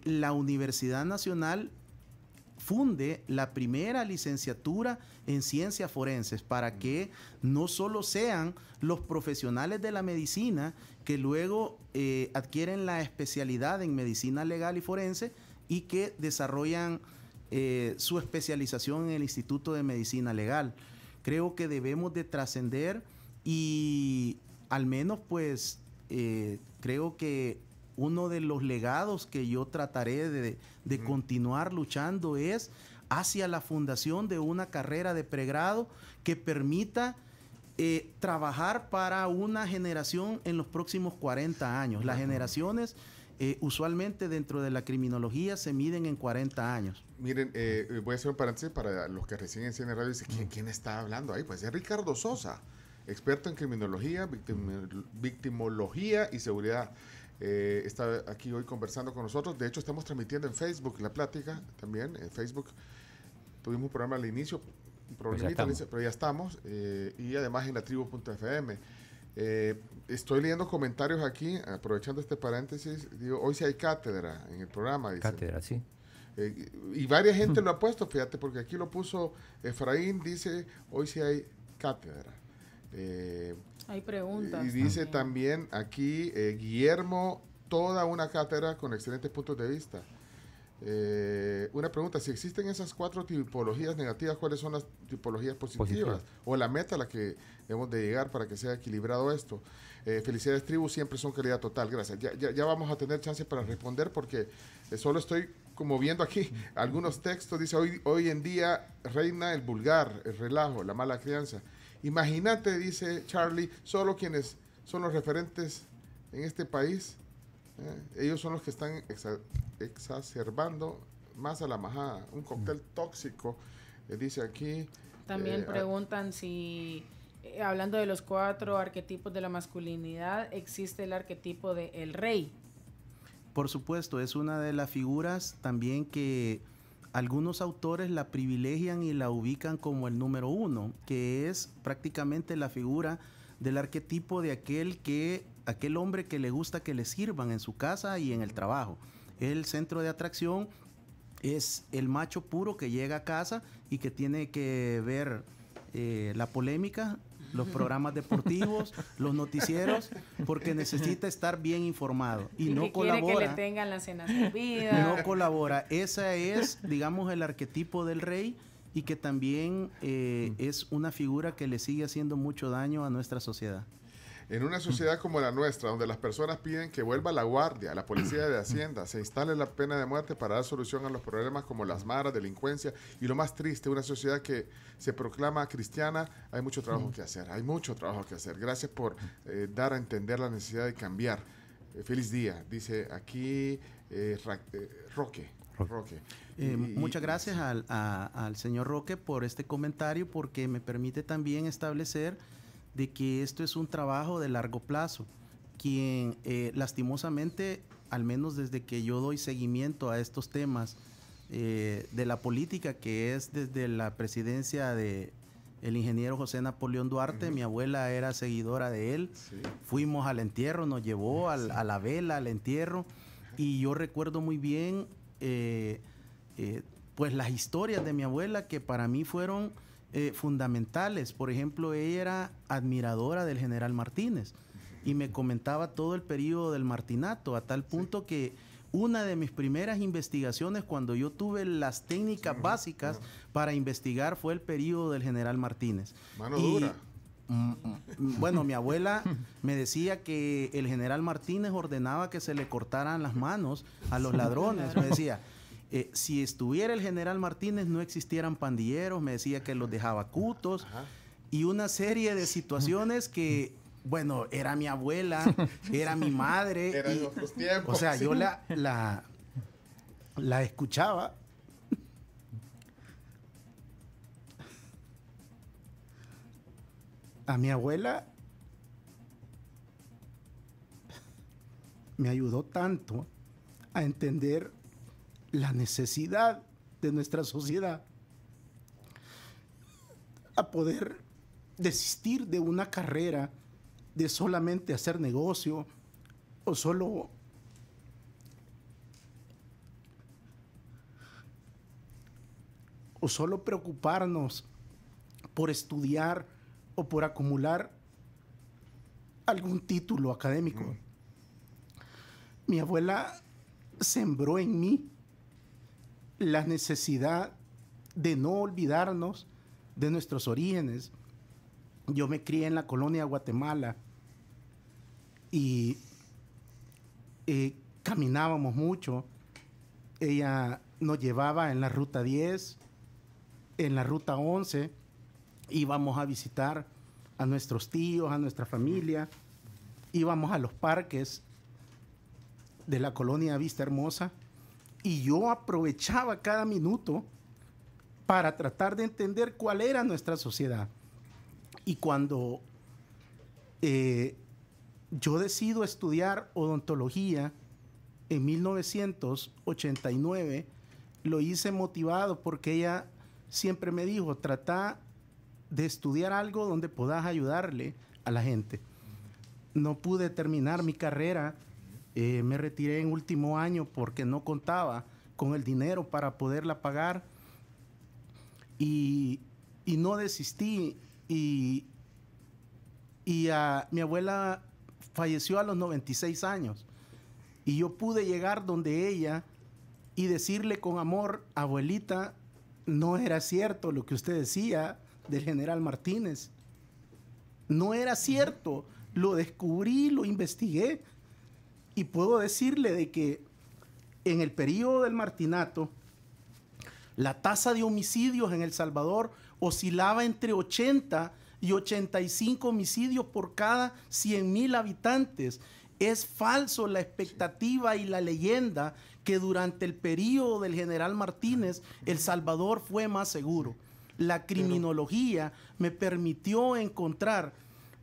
E: la Universidad Nacional funde la primera licenciatura en ciencias forenses, para que no solo sean los profesionales de la medicina que luego adquieren la especialidad en medicina legal y forense y que desarrollan su especialización en el Instituto de Medicina Legal. Creo que debemos de trascender y al menos pues creo que uno de los legados que yo trataré de continuar luchando es hacia la fundación de una carrera de pregrado que permita trabajar para una generación en los próximos 40 años. Las generaciones usualmente dentro de la criminología se miden en 40 años.
C: Miren, voy a hacer un paréntesis para los que recién encienden radio y dicen, ¿quién está hablando ahí? Pues es Ricardo Sosa, experto en criminología, victimología y seguridad. Está aquí hoy conversando con nosotros. De hecho, estamos transmitiendo en Facebook la plática también. En Facebook tuvimos un programa al inicio. un problemita, pero ya estamos. Y además en latribu.fm. Estoy leyendo comentarios aquí, aprovechando este paréntesis. Digo, hoy sí hay cátedra en el programa. Dice.
D: Cátedra, sí.
C: Y varias gente lo ha puesto, fíjate, porque aquí lo puso Efraín, dice, hoy sí hay cátedra.
F: Hay preguntas.
C: Y dice también aquí, Guillermo, toda una cátedra con excelentes puntos de vista. Una pregunta, si existen esas 4 tipologías negativas, ¿cuáles son las tipologías positivas? O la meta a la que debemos de llegar para que sea equilibrado esto. Felicidades, tribu, siempre son calidad total. Gracias. Ya vamos a tener chance para responder porque solo estoy como viendo aquí algunos textos. Dice, hoy en día reina el vulgar, el relajo, la mala crianza. Imagínate, dice Charlie, solo quienes son los referentes en este país, ellos son los que están exacerbando más a la majada. Un cóctel tóxico, dice aquí.
F: También preguntan si, hablando de los 4 arquetipos de la masculinidad, existe el arquetipo de el rey.
E: Por supuesto, es una de las figuras también que algunos autores la privilegian y la ubican como el número 1, que es prácticamente la figura del arquetipo de aquel hombre que le gusta que le sirvan en su casa y en el trabajo. El centro de atracción es el macho puro que llega a casa y que tiene que ver la polémica, los programas deportivos, los noticieros, porque necesita estar bien informado y no colabora.
F: Quiere que le tengan la cena servida.
E: No colabora. Ese es, digamos, el arquetipo del rey y que también es una figura que le sigue haciendo mucho daño a nuestra sociedad.
C: En una sociedad como la nuestra, donde las personas piden que vuelva la guardia, la policía de Hacienda, se instale la pena de muerte para dar solución a los problemas como las maras, delincuencia y lo más triste, una sociedad que se proclama cristiana, hay mucho trabajo que hacer, hay mucho trabajo que hacer. Gracias por dar a entender la necesidad de cambiar. Feliz día, dice aquí Roque.
E: Muchas gracias al señor Roque por este comentario, porque me permite también establecer de que esto es un trabajo de largo plazo. Quien lastimosamente, al menos desde que yo doy seguimiento a estos temas de la política, que es desde la presidencia de el ingeniero José Napoleón Duarte, mi abuela era seguidora de él, fuimos al entierro, nos llevó a la vela al entierro, y yo recuerdo muy bien pues las historias de mi abuela que para mí fueron fundamentales. Por ejemplo, ella era admiradora del general Martínez y me comentaba todo el periodo del martinato, a tal punto que una de mis primeras investigaciones, cuando yo tuve las técnicas básicas para investigar, fue el periodo del general Martínez.
C: Mano dura.
E: Bueno, mi abuela me decía que el general Martínez ordenaba que se le cortaran las manos a los ladrones. Me decía, si estuviera el general Martínez no existieran pandilleros, me decía que los dejaba cutos. Y una serie de situaciones que, bueno, era mi abuela, era mi madre.
C: Era en otros tiempos.
E: O sea, yo la escuchaba. A mi abuela me ayudó tanto a entender la necesidad de nuestra sociedad, a poder desistir de una carrera de solamente hacer negocio o solo preocuparnos por estudiar o por acumular algún título académico. Mi abuela sembró en mí la necesidad de no olvidarnos de nuestros orígenes. Yo me crié en la colonia Guatemala y caminábamos mucho. Ella nos llevaba en la ruta 10, en la ruta 11, íbamos a visitar a nuestros tíos, a nuestra familia, íbamos a los parques de la colonia Vista Hermosa, y yo aprovechaba cada minuto para tratar de entender cuál era nuestra sociedad. Y cuando yo decido estudiar odontología en 1989, lo hice motivado porque ella siempre me dijo, trata de estudiar algo donde puedas ayudarle a la gente. No pude terminar mi carrera, me retiré en último año porque no contaba con el dinero para poderla pagar y no desistí y mi abuela falleció a los 96 años y yo pude llegar donde ella y decirle con amor, abuelita, no era cierto lo que usted decía del general Martínez. No era cierto. Lo descubrí, lo investigué y puedo decirle de que en el periodo del Martinato la tasa de homicidios en El Salvador oscilaba entre 80 y 85 homicidios por cada 100,000 habitantes. Es falso la expectativa y la leyenda que durante el periodo del general Martínez El Salvador fue más seguro. La criminología me permitió encontrar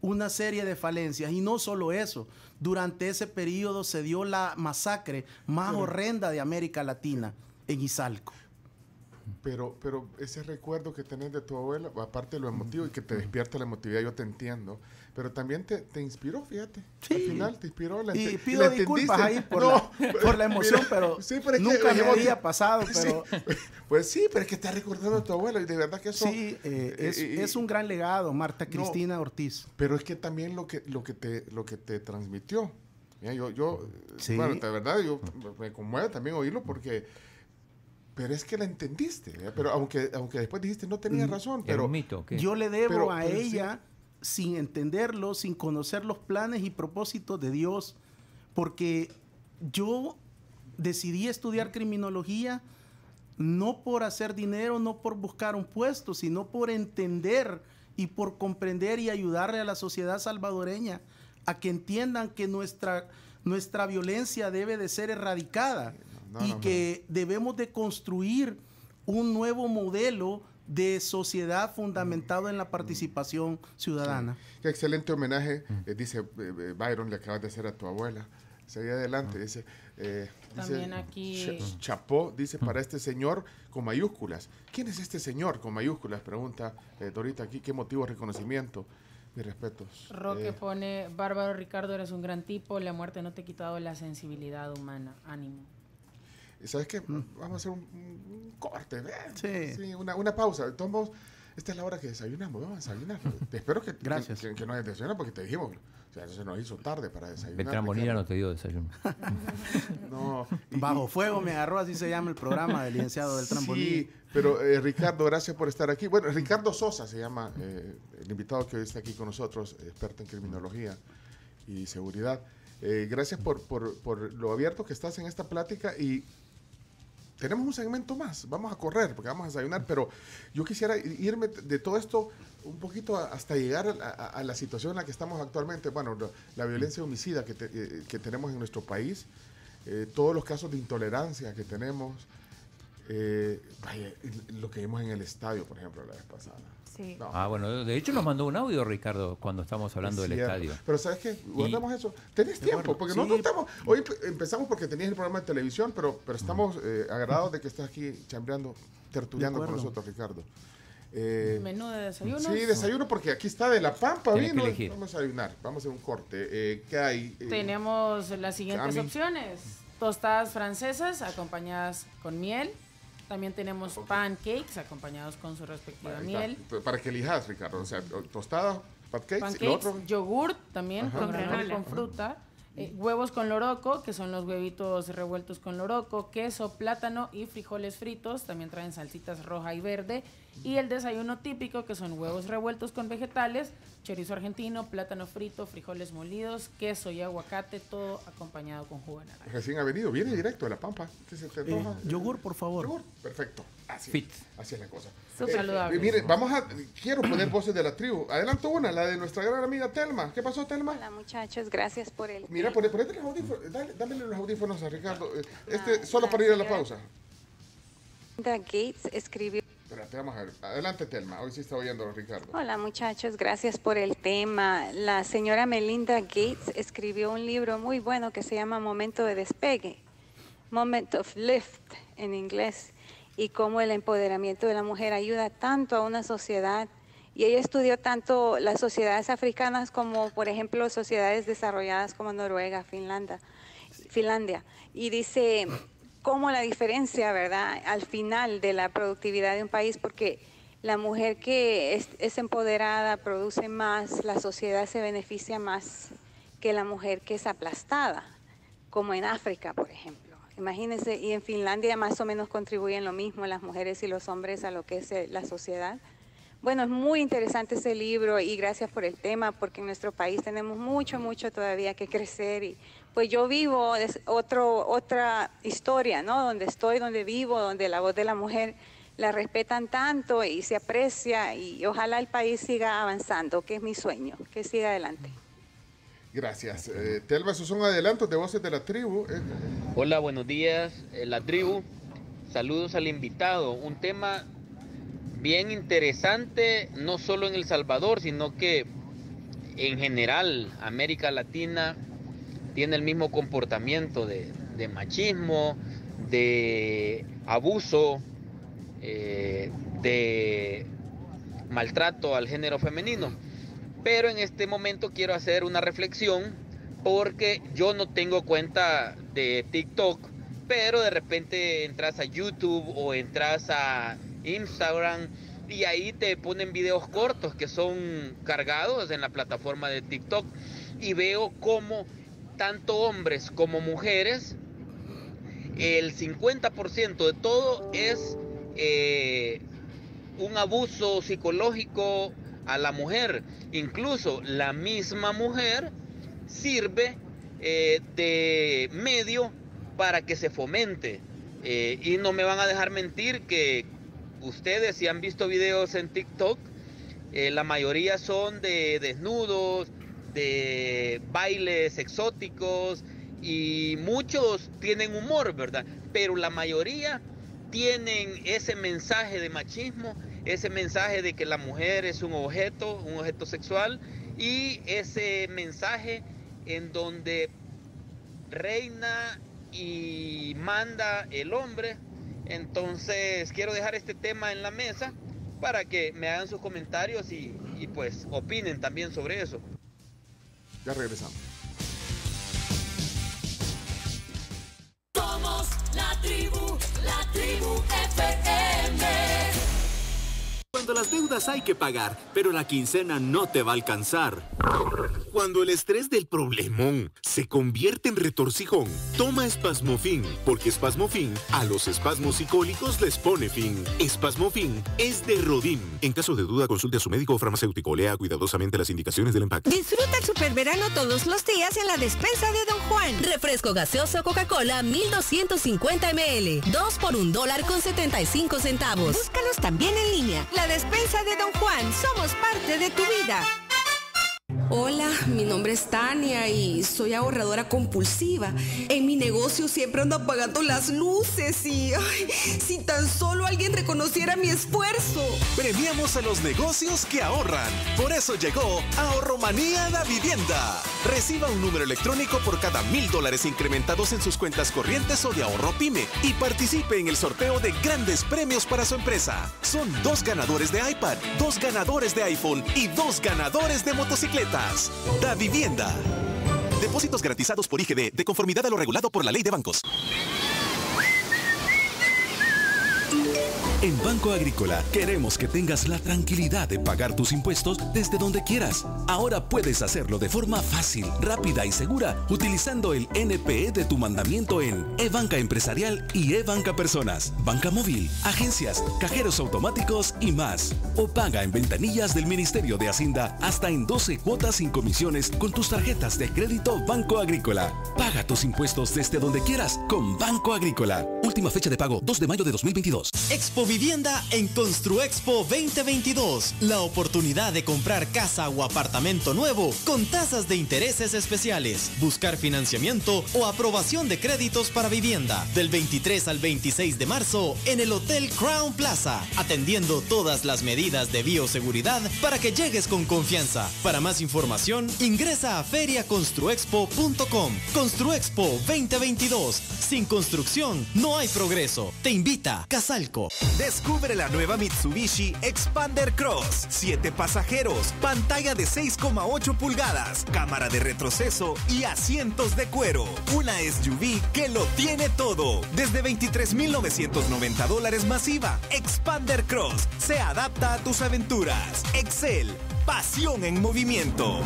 E: una serie de falencias y no solo eso, durante ese periodo se dio la masacre más horrenda de América Latina en Izalco.
C: Pero ese recuerdo que tenés de tu abuela, aparte de lo emotivo y que te despierta la emotividad, yo te entiendo, pero también te inspiró, fíjate.
E: Sí.
C: Al final te inspiró.
E: Y pido disculpas ahí por la emoción, pero
C: sí, pero
E: nunca me había pasado. Pero,
C: sí, pues sí, pero es que estás recordando a tu abuela y de verdad que eso...
E: Sí, es un gran legado, Marta Cristina Ortiz.
C: Pero es que también lo que te transmitió. Yo
E: sí.
C: Bueno, de verdad, yo me conmueve también oírlo porque... Pero es que la entendiste, ¿eh? Pero aunque después dijiste no tenía razón, pero...
D: ¿Es un mito? ¿Qué?
E: Yo le debo a ella, sin entenderlo, sin conocer los planes y propósitos de Dios, porque yo decidí estudiar criminología no por hacer dinero, no por buscar un puesto, sino por entender y por comprender y ayudarle a la sociedad salvadoreña a que entiendan que nuestra violencia debe de ser erradicada. Que debemos de construir un nuevo modelo de sociedad fundamentado en la participación ciudadana.
C: Sí. Qué excelente homenaje, dice Byron, le acabas de hacer a tu abuela. Seguí adelante, dice...
F: También
C: dice,
F: aquí...
C: Chapó, dice, para este señor con mayúsculas. ¿Quién es este señor con mayúsculas? Pregunta Dorita aquí. ¿Qué motivo de reconocimiento? Mis respetos.
F: Roque pone, Bárbaro Ricardo, eres un gran tipo, la muerte no te ha quitado la sensibilidad humana. Ánimo.
C: ¿Sabes qué? Vamos a hacer un corte,
E: sí.
C: Una pausa. Todos, esta es la hora que desayunamos, vamos a desayunar. Espero que,
E: gracias.
C: Que no hayas desayunado porque te dijimos, o sea, se nos hizo tarde para desayunar.
D: Beltrán Bonilla no te dio desayuno.
C: No.
E: Bajo fuego me agarró, así se llama el programa del licenciado Beltrán Bonilla.
C: Sí, pero Ricardo, gracias por estar aquí. Bueno, Ricardo Sosa se llama el invitado que hoy está aquí con nosotros, experto en criminología y seguridad. Gracias por lo abierto que estás en esta plática y tenemos un segmento más, vamos a correr porque vamos a desayunar, pero yo quisiera irme de todo esto un poquito hasta llegar a la situación en la que estamos actualmente. Bueno, la violencia homicida que tenemos en nuestro país, todos los casos de intolerancia que tenemos, lo que vimos en el estadio, por ejemplo, la vez pasada.
F: Sí.
C: No.
D: Bueno, de hecho nos mandó un audio, Ricardo, cuando estamos hablando del estadio.
C: Pero ¿sabes qué? Guardamos eso. ¿Tenés tiempo? Porque nosotros estamos... Hoy empezamos porque tenías el programa de televisión, pero estamos agradados de que estés aquí chambreando, tertuliando con nosotros, Ricardo.
F: Menú de desayuno.
C: Sí, desayuno porque aquí está de La Pampa.
D: Tienes
C: Vino.
D: que elegir.
C: Vamos a desayunar. Vamos a hacer un corte. ¿Qué hay?
F: Tenemos las siguientes
C: Cami.
F: opciones. Tostadas francesas acompañadas con miel. También tenemos pancakes acompañados con su respectiva miel.
C: Para que elijas, Ricardo. O sea, tostadas, pancakes.
F: Pancakes, yogurt también con granola
A: granola.
F: con fruta. Huevos con loroco, que son los huevitos revueltos con loroco, queso, plátano y frijoles fritos. También traen salsitas roja y verde. Y el desayuno típico, que son huevos revueltos con vegetales, chorizo argentino, plátano frito, frijoles molidos, queso y aguacate, todo acompañado con jugo de naranja.
C: Recién ha venido, viene directo de La Pampa. ¿Qué se te antoja?
E: Yogur, por favor.
C: Yogur, perfecto. Así,
D: Fit.
C: así es la cosa.
F: Súper saludable.
C: Mire, quiero poner voces de la tribu. Adelanto una, la de nuestra gran amiga Telma. ¿Qué pasó, Telma?
H: Hola muchachos, gracias por el...
C: Mira, ponete los audífonos, dame los audífonos a Ricardo. Solo para ir a la pausa.
H: Melinda Gates escribió...
C: Espérate, vamos a ver. Adelante, Telma. Hoy sí está oyendo Ricardo.
H: Hola muchachos, gracias por el tema. La señora Melinda Gates escribió un libro muy bueno que se llama Momento de Despegue, Moment of Lift en inglés. y cómo el empoderamiento de la mujer ayuda tanto a una sociedad. Y ella estudió tanto las sociedades africanas como, por ejemplo, sociedades desarrolladas como Noruega, Finlandia. Y dice cómo la diferencia, ¿verdad?, al final de la productividad de un país, porque la mujer que es empoderada produce más, la sociedad se beneficia más que la mujer que es aplastada, como en África, por ejemplo. Imagínense, y en Finlandia más o menos contribuyen lo mismo las mujeres y los hombres a lo que es la sociedad. Bueno, es muy interesante ese libro y gracias por el tema, porque en nuestro país tenemos mucho todavía que crecer. Y pues yo vivo otra historia, ¿no? Donde estoy, donde vivo, donde la voz de la mujer la respetan tanto y se aprecia, y ojalá el país siga avanzando, que es mi sueño, que siga adelante.
C: Gracias. Telma, esos son adelantos de Voces de la Tribu.
I: Hola, buenos días, la tribu. Saludos al invitado. Un tema bien interesante, no solo en El Salvador, sino que en general América Latina tiene el mismo comportamiento de machismo, de abuso, de maltrato al género femenino. Pero en este momento quiero hacer una reflexión, porque yo no tengo cuenta de TikTok, pero de repente entras a YouTube o entras a Instagram y ahí te ponen videos cortos que son cargados en la plataforma de TikTok, y veo como tanto hombres como mujeres, el 50% de todo es un abuso psicológico a la mujer. Incluso la misma mujer sirve de medio para que se fomente, y no me van a dejar mentir que ustedes, si han visto videos en TikTok, la mayoría son de desnudos, de bailes exóticos, y muchos tienen humor, ¿verdad? Pero la mayoría tienen ese mensaje de machismo, ese mensaje de que la mujer es un objeto sexual, y ese mensaje en donde reina y manda el hombre. Entonces quiero dejar este tema en la mesa para que me hagan sus comentarios y pues opinen también sobre eso.
C: Ya regresamos.
B: Somos la tribu FM.
J: Cuando las deudas hay que pagar, pero la quincena no te va a alcanzar. Cuando el estrés del problemón se convierte en retorcijón, toma Spasmofin, porque Spasmofin a los espasmos psicólicos les pone fin. Spasmofin es de Rodin. En caso de duda, consulte a su médico o farmacéutico. Lea cuidadosamente las indicaciones del empaque.
A: Disfruta el superverano todos los días en la despensa de Don Juan. Refresco gaseoso Coca-Cola 1250 ml. 2 por $1.75. Búscalos también en línea. La despensa de Don Juan. Somos parte de tu vida.
K: Hola, mi nombre es Tania y soy ahorradora compulsiva. En mi negocio siempre ando apagando las luces y... ¡ay! Si tan solo alguien reconociera mi esfuerzo.
L: Premiamos a los negocios que ahorran. Por eso llegó Ahorromanía da Vivienda. Reciba un número electrónico por cada $1,000 incrementados en sus cuentas corrientes o de ahorro PYME y participe en el sorteo de grandes premios para su empresa. Son 2 ganadores de iPad, 2 ganadores de iPhone y 2 ganadores de motocicletas. Da Vivienda. Depósitos garantizados por IGD de conformidad a lo regulado por la Ley de Bancos.
M: En Banco Agrícola queremos que tengas la tranquilidad de pagar tus impuestos desde donde quieras. Ahora puedes hacerlo de forma fácil, rápida y segura utilizando el NPE de tu mandamiento en eBanca Empresarial y eBanca Personas, Banca Móvil, agencias, cajeros automáticos y más. O paga en ventanillas del Ministerio de Hacienda hasta en 12 cuotas sin comisiones con tus tarjetas de crédito Banco Agrícola. Paga tus impuestos desde donde quieras con Banco Agrícola. Última fecha de pago 2 de mayo de 2022.
N: Expo vivienda en Construexpo 2022. La oportunidad de comprar casa o apartamento nuevo con tasas de intereses especiales, buscar financiamiento o aprobación de créditos para vivienda. Del 23 al 26 de marzo en el Hotel Crown Plaza, atendiendo todas las medidas de bioseguridad para que llegues con confianza. Para más información, ingresa a feriaconstruexpo.com. Construexpo 2022. Sin construcción no hay progreso. Te invita Casalco.
O: Descubre la nueva Mitsubishi Expander Cross. 7 pasajeros, pantalla de 6,8 pulgadas, cámara de retroceso y asientos de cuero. Una SUV que lo tiene todo. Desde $23,990 masiva. Expander Cross se adapta a tus aventuras. Excel, pasión en movimiento.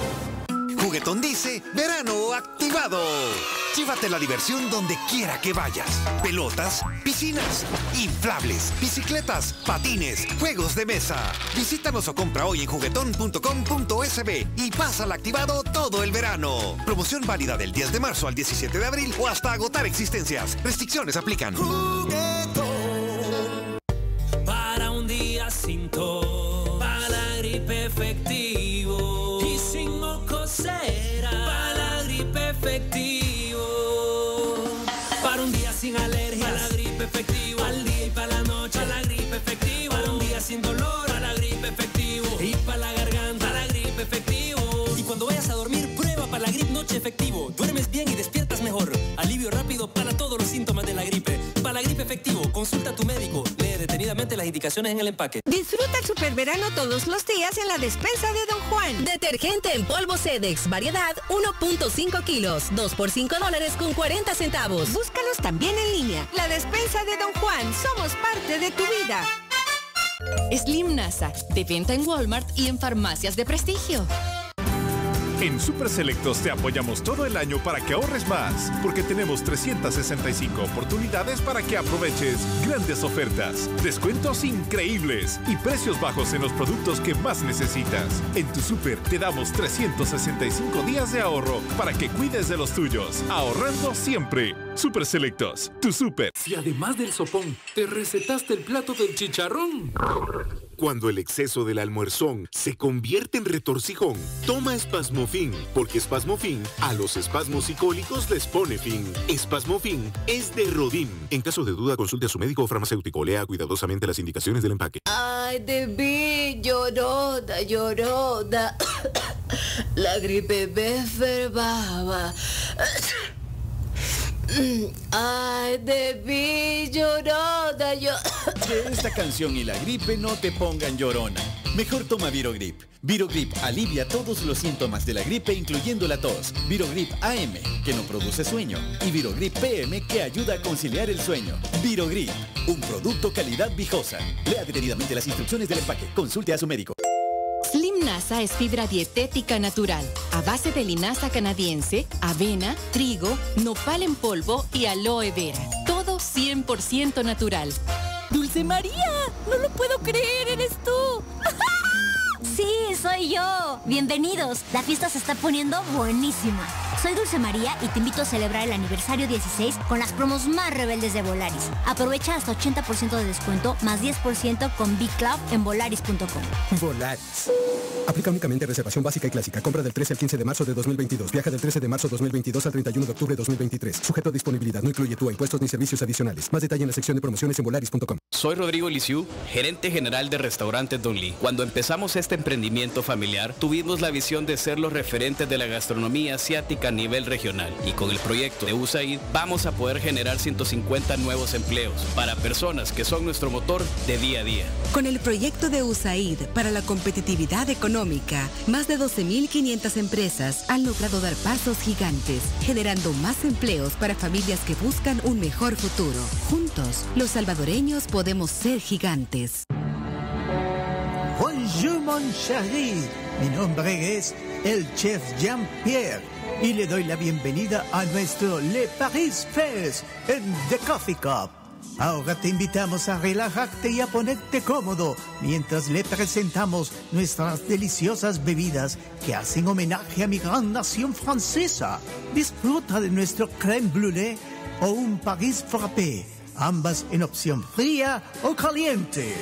P: Juguetón dice, verano activado. Llévate la diversión donde quiera que vayas. Pelotas, piscinas, inflables, bicicletas, patines, juegos de mesa. Visítanos o compra hoy en juguetón.com.sb y pásala activado todo el verano. Promoción válida del 10 de marzo al 17 de abril o hasta agotar existencias. Restricciones aplican.
Q: Para un día sin tos, para la gripe efectivo y sin mocosera, para la gripe efectivo. Para un día sin alergia, para la gripe efectivo. Al día y para la noche, para la gripe efectivo. Para un día sin dolor, para la gripe efectivo. Y para la garganta, para la gripe efectivo. Y cuando vayas a dormir, prueba para la gripe noche efectivo. Duermes bien y despiertas mejor. Alivio rápido para todos los síntomas de la gripe. Para la gripe efectivo, consulta a tu médico. Lee detenidamente las indicaciones en el empaque.
A: Disfruta el superverano todos los días en la despensa de Don Juan. Detergente en polvo Sedex, variedad 1.5 kilos, 2 por $5.40. Búscalos también en línea. La despensa de Don Juan, somos parte de tu vida.
R: Slim NASA, de venta en Walmart y en farmacias de prestigio.
S: En Super Selectos te apoyamos todo el año para que ahorres más, porque tenemos 365 oportunidades para que aproveches grandes ofertas, descuentos increíbles y precios bajos en los productos que más necesitas. En tu Super te damos 365 días de ahorro para que cuides de los tuyos, ahorrando siempre. Super Selectos, tu Super.
T: Si además del sopón te recetaste el plato del chicharrón.
J: Cuando el exceso del almuerzón se convierte en retorcijón, toma Espasmofin, porque Espasmofin a los espasmos psicólicos les pone fin. Espasmofin es de Rodin. En caso de duda, consulte a su médico o farmacéutico. Lea cuidadosamente las indicaciones del empaque.
U: Ay, de mí, llorona, llorona. La gripe me enfermaba. Ay, de mí, llorona, yo.
V: Que esta canción y la gripe no te pongan llorona. Mejor toma Virogrip. Virogrip alivia todos los síntomas de la gripe, incluyendo la tos. Virogrip AM, que no produce sueño. Y Virogrip PM, que ayuda a conciliar el sueño. Virogrip, un producto calidad Vijosa. Lea detenidamente las instrucciones del empaque. Consulte a su médico.
R: Slim NASA es fibra dietética natural, a base de linaza canadiense, avena, trigo, nopal en polvo y aloe vera. Todo 100% natural. ¡Dulce María! ¡No lo puedo creer! ¡Eres tú!
W: Sí, soy yo. Bienvenidos. La fiesta se está poniendo buenísima. Soy Dulce María y te invito a celebrar el aniversario 16 con las promos más rebeldes de Volaris. Aprovecha hasta 80% de descuento más 10% con Big Club en volaris.com.
X: Volaris. Aplica únicamente reservación básica y clásica. Compra del 13 al 15 de marzo de 2022. Viaja del 13 de marzo 2022 al 31 de octubre de 2023. Sujeto a disponibilidad. No incluye TUA, impuestos ni servicios adicionales. Más detalle en la sección de promociones en volaris.com.
Y: Soy Rodrigo Lisiu, gerente general de Restaurantes Don Lee. Cuando empezamos este emprendimiento familiar, tuvimos la visión de ser los referentes de la gastronomía asiática a nivel regional. Y con el proyecto de USAID vamos a poder generar 150 nuevos empleos para personas que son nuestro motor de día a día.
A: Con el proyecto de USAID para la competitividad económica, más de 12.500 empresas han logrado dar pasos gigantes, generando más empleos para familias que buscan un mejor futuro. Juntos, los salvadoreños podemos ser gigantes.
Z: Bonjour mon chéri, mi nombre es el chef Jean-Pierre y le doy la bienvenida a nuestro Le Paris Fest en The Coffee Cup. Ahora te invitamos a relajarte y a ponerte cómodo mientras le presentamos nuestras deliciosas bebidas que hacen homenaje a mi gran nación francesa. Disfruta de nuestro crème brûlée o un Paris frappé. ambas en opción fría o caliente.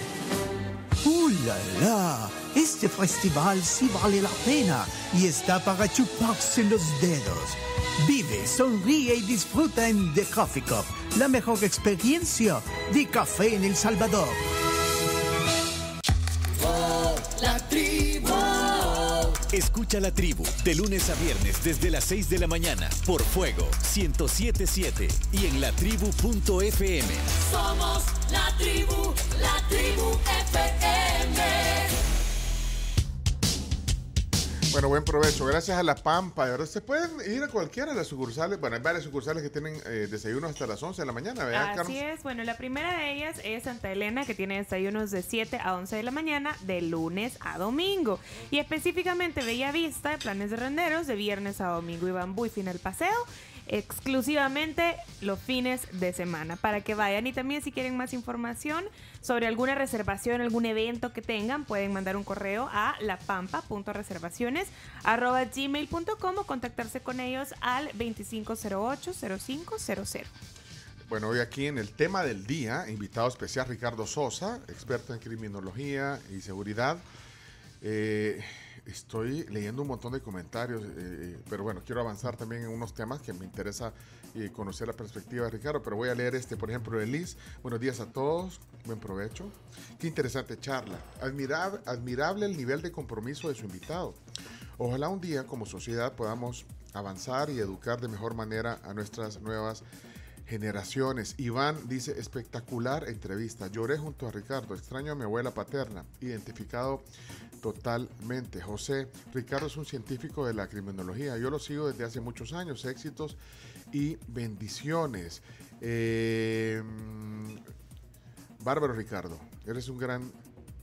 Z: ¡La la! Este festival sí vale la pena y está para chuparse los dedos. Vive, sonríe y disfruta en The Coffee Cup, la mejor experiencia de café en El Salvador.
B: La tribu.
V: Escucha La Tribu de lunes a viernes desde las 6 de la mañana por Fuego 107.7 y en latribu.fm.
B: Somos la tribu FM.
C: Bueno, buen provecho. Gracias a La Pampa. De verdad, se pueden ir a cualquiera de las sucursales. Bueno, hay varias sucursales que tienen desayunos hasta las 11 de la mañana, ¿verdad, Carlos?
D: Así es. Bueno, la primera de ellas es Santa Elena, que tiene desayunos de 7 a 11 de la mañana, de lunes a domingo. Y específicamente Bella Vista, planes de renderos, de viernes a domingo. Y Bambú y Final Paseo, exclusivamente los fines de semana, para que vayan. Y también, si quieren más información sobre alguna reservación, algún evento que tengan, pueden mandar un correo a lapampa.reservaciones@gmail.com o contactarse con ellos al 2508-0500.
C: Bueno, hoy aquí en el tema del día, invitado especial Ricardo Sosa, experto en criminología y seguridad. Estoy leyendo un montón de comentarios, pero bueno, quiero avanzar también en unos temas que me interesa conocer la perspectiva de Ricardo, pero voy a leer por ejemplo, de Liz. Buenos días a todos, buen provecho. Qué interesante charla. Admirable el nivel de compromiso de su invitado. Ojalá un día como sociedad podamos avanzar y educar de mejor manera a nuestras nuevas generaciones. Iván dice, espectacular entrevista. Lloré junto a Ricardo, extraño a mi abuela paterna, identificado totalmente. José, Ricardo es un científico de la criminología. Yo lo sigo desde hace muchos años. Éxitos y bendiciones. Bárbaro Ricardo, eres un gran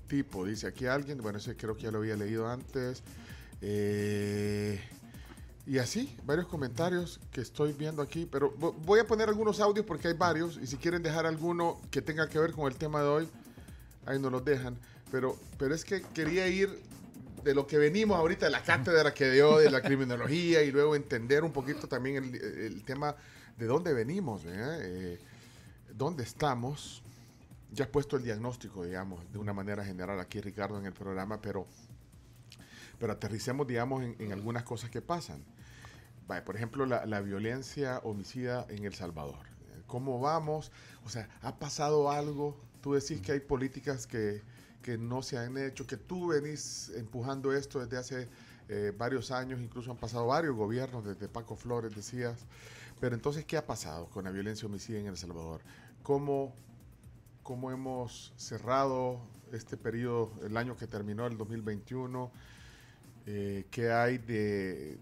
C: tipo, dice aquí alguien. Bueno, ese creo que ya lo había leído antes. Y así, varios comentarios que estoy viendo aquí, pero voy a poner algunos audios porque hay varios, y si quieren dejar alguno que tenga que ver con el tema de hoy, ahí nos los dejan. Pero es que quería ir de lo que venimos ahorita, de la cátedra que dio de la criminología, y luego entender un poquito también el tema de dónde venimos, dónde estamos. Ya he puesto el diagnóstico, digamos, de una manera general aquí, Ricardo, en el programa, pero aterricemos, digamos, en algunas cosas que pasan. Por ejemplo, la violencia homicida en El Salvador. ¿Cómo vamos? O sea, ¿ha pasado algo? Tú decís que hay políticas que no se han hecho, que tú venís empujando esto desde hace varios años, incluso han pasado varios gobiernos, desde Paco Flores decías. Pero entonces, ¿qué ha pasado con la violencia homicida en El Salvador? ¿Cómo hemos cerrado este periodo, el año que terminó, el 2021? ¿Qué hay de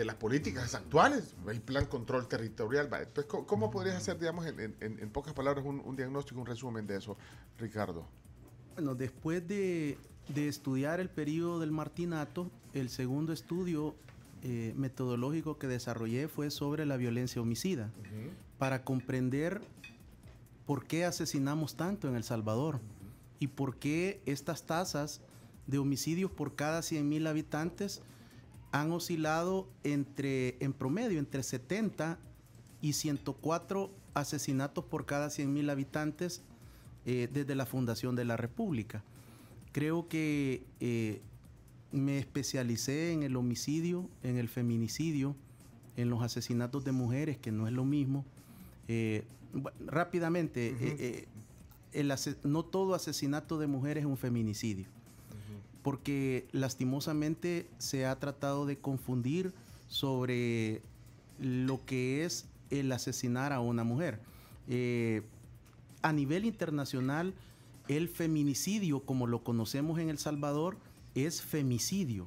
C: las políticas actuales? El plan control territorial. Entonces, ¿cómo podrías hacer, digamos, en pocas palabras, un diagnóstico, un resumen de eso, Ricardo?
E: Bueno, después de estudiar el periodo del Martinato, el segundo estudio metodológico que desarrollé fue sobre la violencia homicida, para comprender por qué asesinamos tanto en El Salvador y por qué estas tasas de homicidios por cada 100,000 habitantes han oscilado en promedio entre 70 y 104 asesinatos por cada 100,000 habitantes desde la fundación de la República. Creo que me especialicé en el homicidio, en el feminicidio, en los asesinatos de mujeres, que no es lo mismo. Rápidamente, no todo asesinato de mujeres es un feminicidio, porque lastimosamente se ha tratado de confundir sobre lo que es el asesinar a una mujer. A nivel internacional, el feminicidio, como lo conocemos en El Salvador, es femicidio.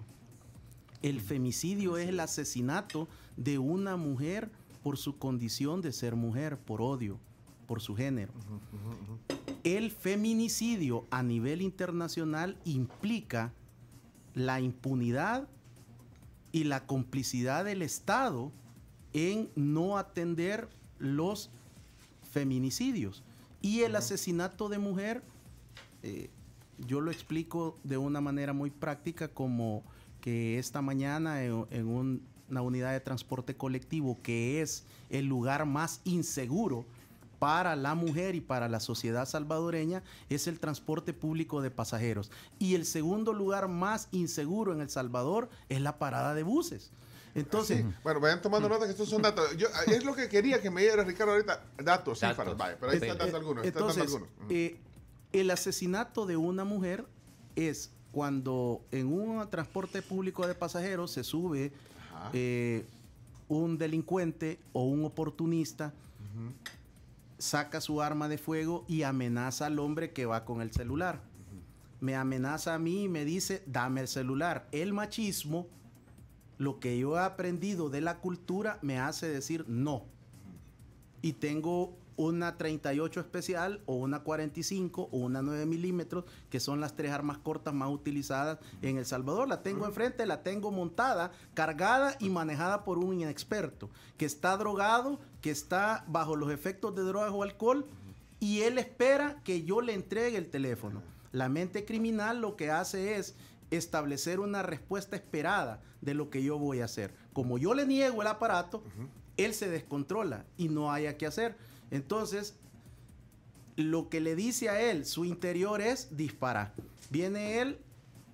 E: El femicidio es el asesinato de una mujer por su condición de ser mujer, por odio, por su género. El feminicidio a nivel internacional implica la impunidad y la complicidad del Estado en no atender los feminicidios. Y el asesinato de mujer, yo lo explico de una manera muy práctica, como que esta mañana en una unidad de transporte colectivo, que es el lugar más inseguro para la mujer y para la sociedad salvadoreña es el transporte público de pasajeros. Y el segundo lugar más inseguro en El Salvador es la parada de buses. Entonces,
C: sí. Bueno, vayan tomando nota que estos son datos. Es lo que quería que me diera Ricardo ahorita. Datos, sí, pero ahí están dando algunos.
E: Entonces, el asesinato de una mujer es cuando en un transporte público de pasajeros se sube un delincuente o un oportunista, saca su arma de fuego y amenaza al hombre que va con el celular. Me amenaza a mí y me dice, dame el celular. El machismo, lo que yo he aprendido de la cultura, me hace decir no. Y tengo una 38 especial o una 45 o una 9 milímetros, que son las 3 armas cortas más utilizadas en El Salvador. La tengo enfrente, la tengo montada, cargada y manejada por un inexperto, que está drogado, que está bajo los efectos de drogas o alcohol, y él espera que yo le entregue el teléfono. La mente criminal lo que hace es establecer una respuesta esperada de lo que yo voy a hacer. Como yo le niego el aparato, él se descontrola y no haya que hacer. Entonces, lo que le dice a él, su interior es disparar. Viene él,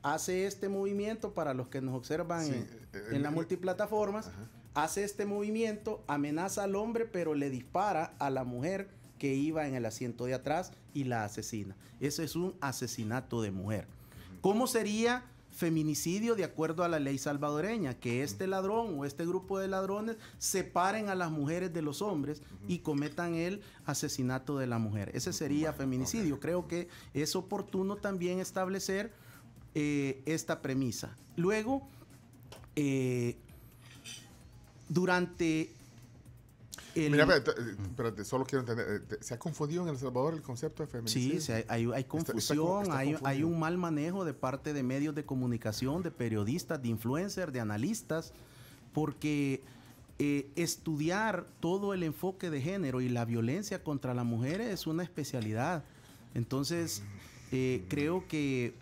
E: hace este movimiento, para los que nos observan en las multiplataformas, hace este movimiento, amenaza al hombre, pero le dispara a la mujer que iba en el asiento de atrás y la asesina. Eso es un asesinato de mujer. ¿Cómo sería feminicidio de acuerdo a la ley salvadoreña? Que este ladrón o este grupo de ladrones separen a las mujeres de los hombres y cometan el asesinato de la mujer. Ese sería feminicidio. Creo que es oportuno también establecer esta premisa. Luego, durante...
C: Mira, espérate, solo quiero entender, ¿se ha confundido en El Salvador el concepto de feminicidio?
E: Sí, hay confusión, hay un mal manejo de parte de medios de comunicación, de periodistas, de influencers, de analistas, porque estudiar todo el enfoque de género y la violencia contra las mujeres es una especialidad. Entonces, creo que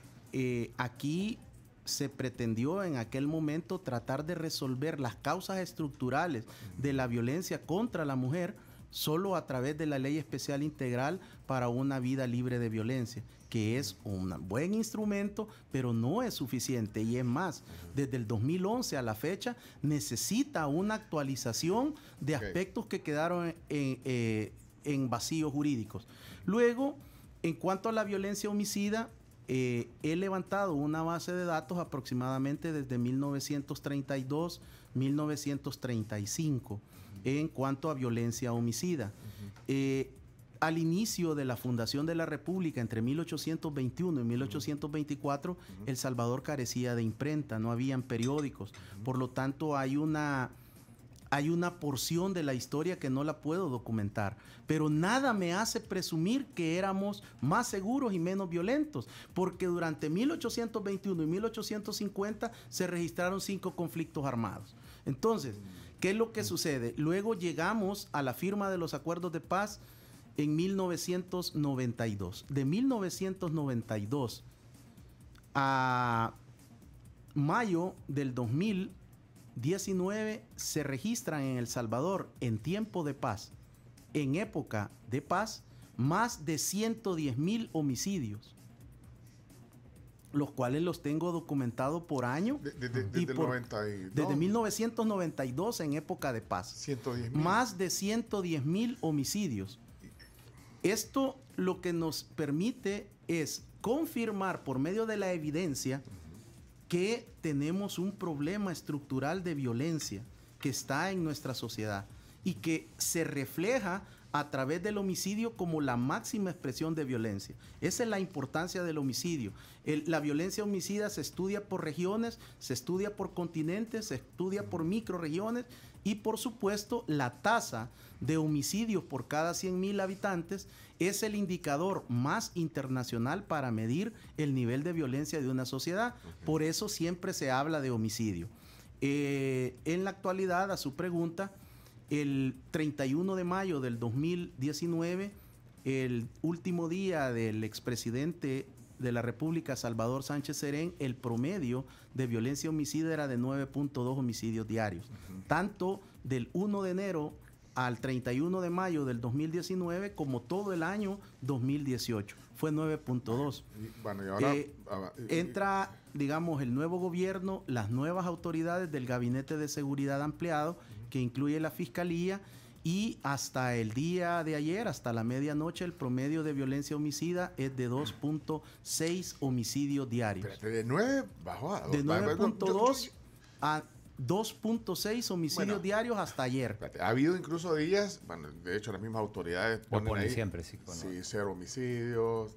E: aquí se pretendió en aquel momento tratar de resolver las causas estructurales de la violencia contra la mujer solo a través de la Ley Especial Integral para una vida libre de violencia, que es un buen instrumento, pero no es suficiente. Y es más, desde el 2011 a la fecha necesita una actualización de aspectos que quedaron en vacíos jurídicos. Luego, en cuanto a la violencia homicida, he levantado una base de datos aproximadamente desde 1932, 1935 en cuanto a violencia homicida. Al inicio de la fundación de la República, entre 1821 y 1824, El Salvador carecía de imprenta, no habían periódicos. Por lo tanto, hay una porción de la historia que no la puedo documentar, pero nada me hace presumir que éramos más seguros y menos violentos, porque durante 1821 y 1850 se registraron 5 conflictos armados. Entonces, ¿qué es lo que sucede? Luego llegamos a la firma de los acuerdos de paz en 1992. De 1992 a mayo del 2019 se registran en El Salvador, en tiempo de paz, en época de paz, más de 110,000 homicidios, los cuales los tengo documentados por año. Desde 1992 en época de paz.
C: 110,000.
E: Más de 110,000 homicidios. Esto lo que nos permite es confirmar por medio de la evidencia que tenemos un problema estructural de violencia que está en nuestra sociedad y que se refleja a través del homicidio como la máxima expresión de violencia. Esa es la importancia del homicidio. La violencia homicida se estudia por regiones, se estudia por continentes, se estudia por microrregiones y, por supuesto, la tasa de homicidios por cada 100,000 habitantes es el indicador más internacional para medir el nivel de violencia de una sociedad. Por eso siempre se habla de homicidio. En la actualidad, a su pregunta, el 31 de mayo del 2019, el último día del expresidente de la República, Salvador Sánchez Serén, el promedio de violencia homicida era de 9.2 homicidios diarios. Tanto del 1 de enero al 31 de mayo del 2019 como todo el año 2018. Fue 9.2.
C: Bueno, y ahora
E: entra, digamos, el nuevo gobierno, las nuevas autoridades del Gabinete de Seguridad Ampliado, que incluye la Fiscalía, y hasta el día de ayer, hasta la medianoche, el promedio de violencia homicida es de 2.6 homicidios diarios.
C: Espérate, de 9 bajó a 2.
E: De 9.2 a 2.6 homicidios diarios hasta ayer.
C: Ha habido incluso días, bueno, de hecho las mismas autoridades ponen ahí,
F: siempre, sí,
C: 0 homicidios,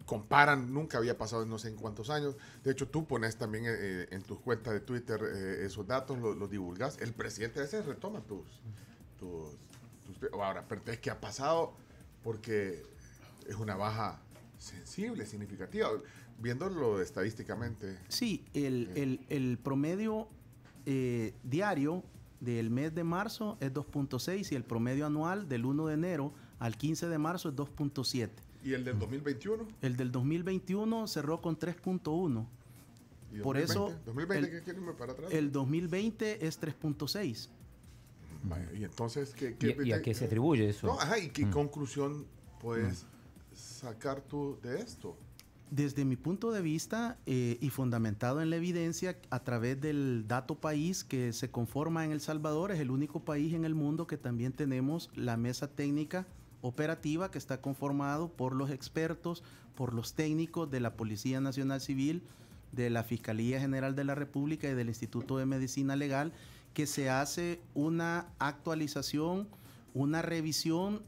C: comparan, nunca había pasado en no sé en cuántos años. De hecho, tú pones también en tus cuentas de Twitter esos datos, los divulgas. El presidente a veces retoma tus ahora, pero es que ha pasado porque es una baja sensible, significativa, viéndolo estadísticamente.
E: Sí, el promedio diario del mes de marzo es 2.6 y el promedio anual del 1 de enero al 15 de marzo es 2.7.
C: ¿Y el del 2021?
E: El del 2021 cerró con 3.1. Por eso,
C: ¿2020 qué quieren para atrás?
E: El 2020 es 3.6.
C: Y entonces,
F: ¿Y a qué se atribuye eso?
C: No, ¿y qué conclusión puedes sacar tú de esto?
E: Desde mi punto de vista y fundamentado en la evidencia, a través del dato país que se conforma en El Salvador, es el único país en el mundo que también tenemos la mesa técnica operativa que está conformado por los expertos, por los técnicos de la Policía Nacional Civil, de la Fiscalía General de la República y del Instituto de Medicina Legal, que se hace una actualización, una revisión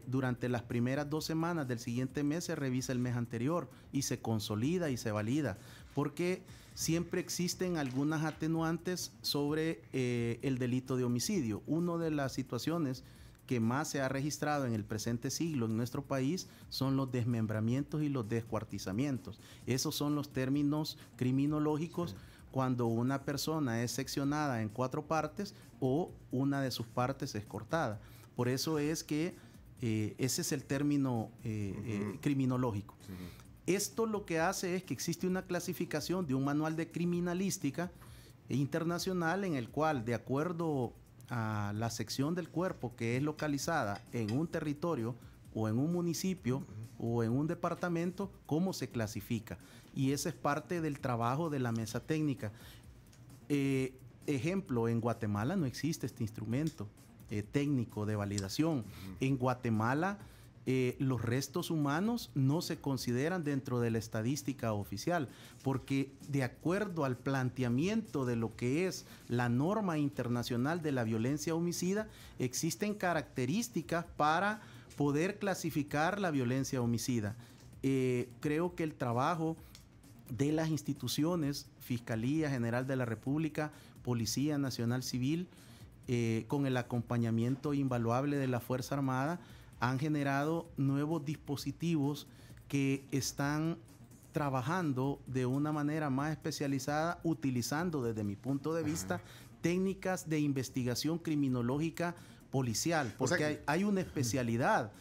E: durante las primeras 2 semanas del siguiente mes, se revisa el mes anterior y se consolida y se valida, porque siempre existen algunas atenuantes sobre el delito de homicidio. Una de las situaciones que más se ha registrado en el presente siglo en nuestro país son los desmembramientos y los descuartizamientos. Esos son los términos criminológicos cuando una persona es seccionada en 4 partes o una de sus partes es cortada. Por eso es que ese es el término criminológico. Esto lo que hace es que existe una clasificación de un manual de criminalística internacional en el cual, de acuerdo a la sección del cuerpo que es localizada en un territorio o en un municipio o en un departamento, cómo se clasifica. Y ese es parte del trabajo de la mesa técnica. Ejemplo, en Guatemala no existe este instrumento técnico de validación. En Guatemala los restos humanos no se consideran dentro de la estadística oficial, porque de acuerdo al planteamiento de lo que es la norma internacional de la violencia homicida, existen características para poder clasificar la violencia homicida. Creo que el trabajo de las instituciones, Fiscalía General de la República, Policía Nacional Civil, con el acompañamiento invaluable de la Fuerza Armada, han generado nuevos dispositivos que están trabajando de una manera más especializada, utilizando desde mi punto de vista técnicas de investigación criminológica policial, porque hay una especialidad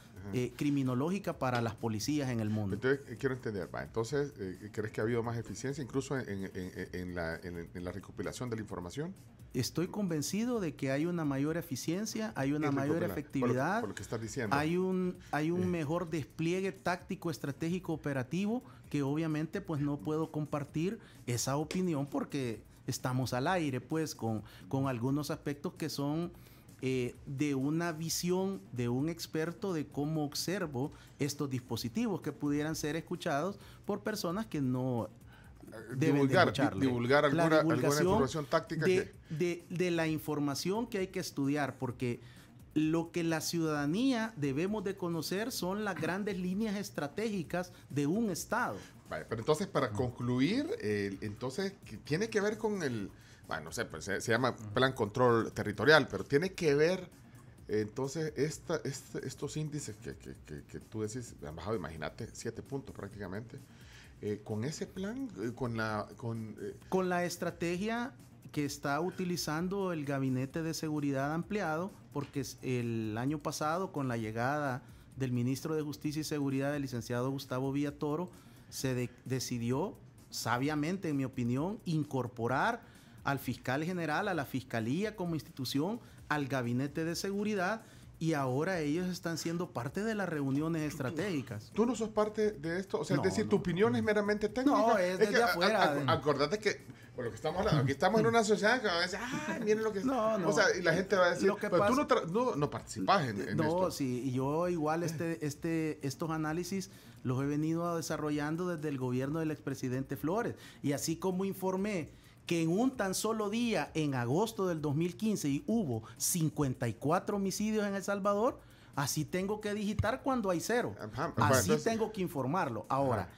E: criminológica para las policías en el mundo.
C: Entonces, quiero entender, entonces, ¿crees que ha habido más eficiencia incluso en la recopilación de la información?
E: Estoy convencido de que hay una mayor eficiencia, hay una mayor efectividad,
C: por lo que estás diciendo.
E: Hay un mejor despliegue táctico, estratégico, operativo, que obviamente pues no puedo compartir esa opinión porque estamos al aire pues con algunos aspectos que son de una visión de un experto de cómo observo estos dispositivos que pudieran ser escuchados por personas que no
C: divulgar alguna información táctica
E: de la información que hay que estudiar, porque lo que la ciudadanía debemos de conocer son las grandes líneas estratégicas de un Estado.
C: Vale, pero entonces, para concluir, entonces tiene que ver con el, no sé, pues se llama Plan Control Territorial, pero tiene que ver entonces estos índices que tú decís han bajado, imagínate, 7 puntos prácticamente. Con ese plan, con la
E: estrategia que está utilizando el Gabinete de Seguridad Ampliado, porque el año pasado, con la llegada del ministro de Justicia y Seguridad, el licenciado Gustavo Villatoro, se decidió sabiamente, en mi opinión, incorporar al fiscal general, a la fiscalía como institución, al gabinete de seguridad, y ahora ellos están siendo parte de las reuniones estratégicas.
C: ¿Tú no sos parte de esto? O sea,
E: No,
C: es decir,
E: no.
C: tu opinión es meramente técnica.
E: No, es desde afuera.
C: Acordate que, bueno, que estamos hablando, aquí estamos en una sociedad que va a decir, miren lo que es.
E: No.
C: O sea, y la gente va a decir,
E: Lo que
C: pero
E: pasa-
C: tú no participas en esto.
E: No, sí, y yo igual estos análisis los he venido desarrollando desde el gobierno del expresidente Flores. Y así como informé que en un tan solo día, en agosto del 2015, hubo 54 homicidios en El Salvador, así tengo que digitar cuando hay 0.
C: Ajá,
E: Así
C: entonces-
E: tengo que informarlo. Ahora,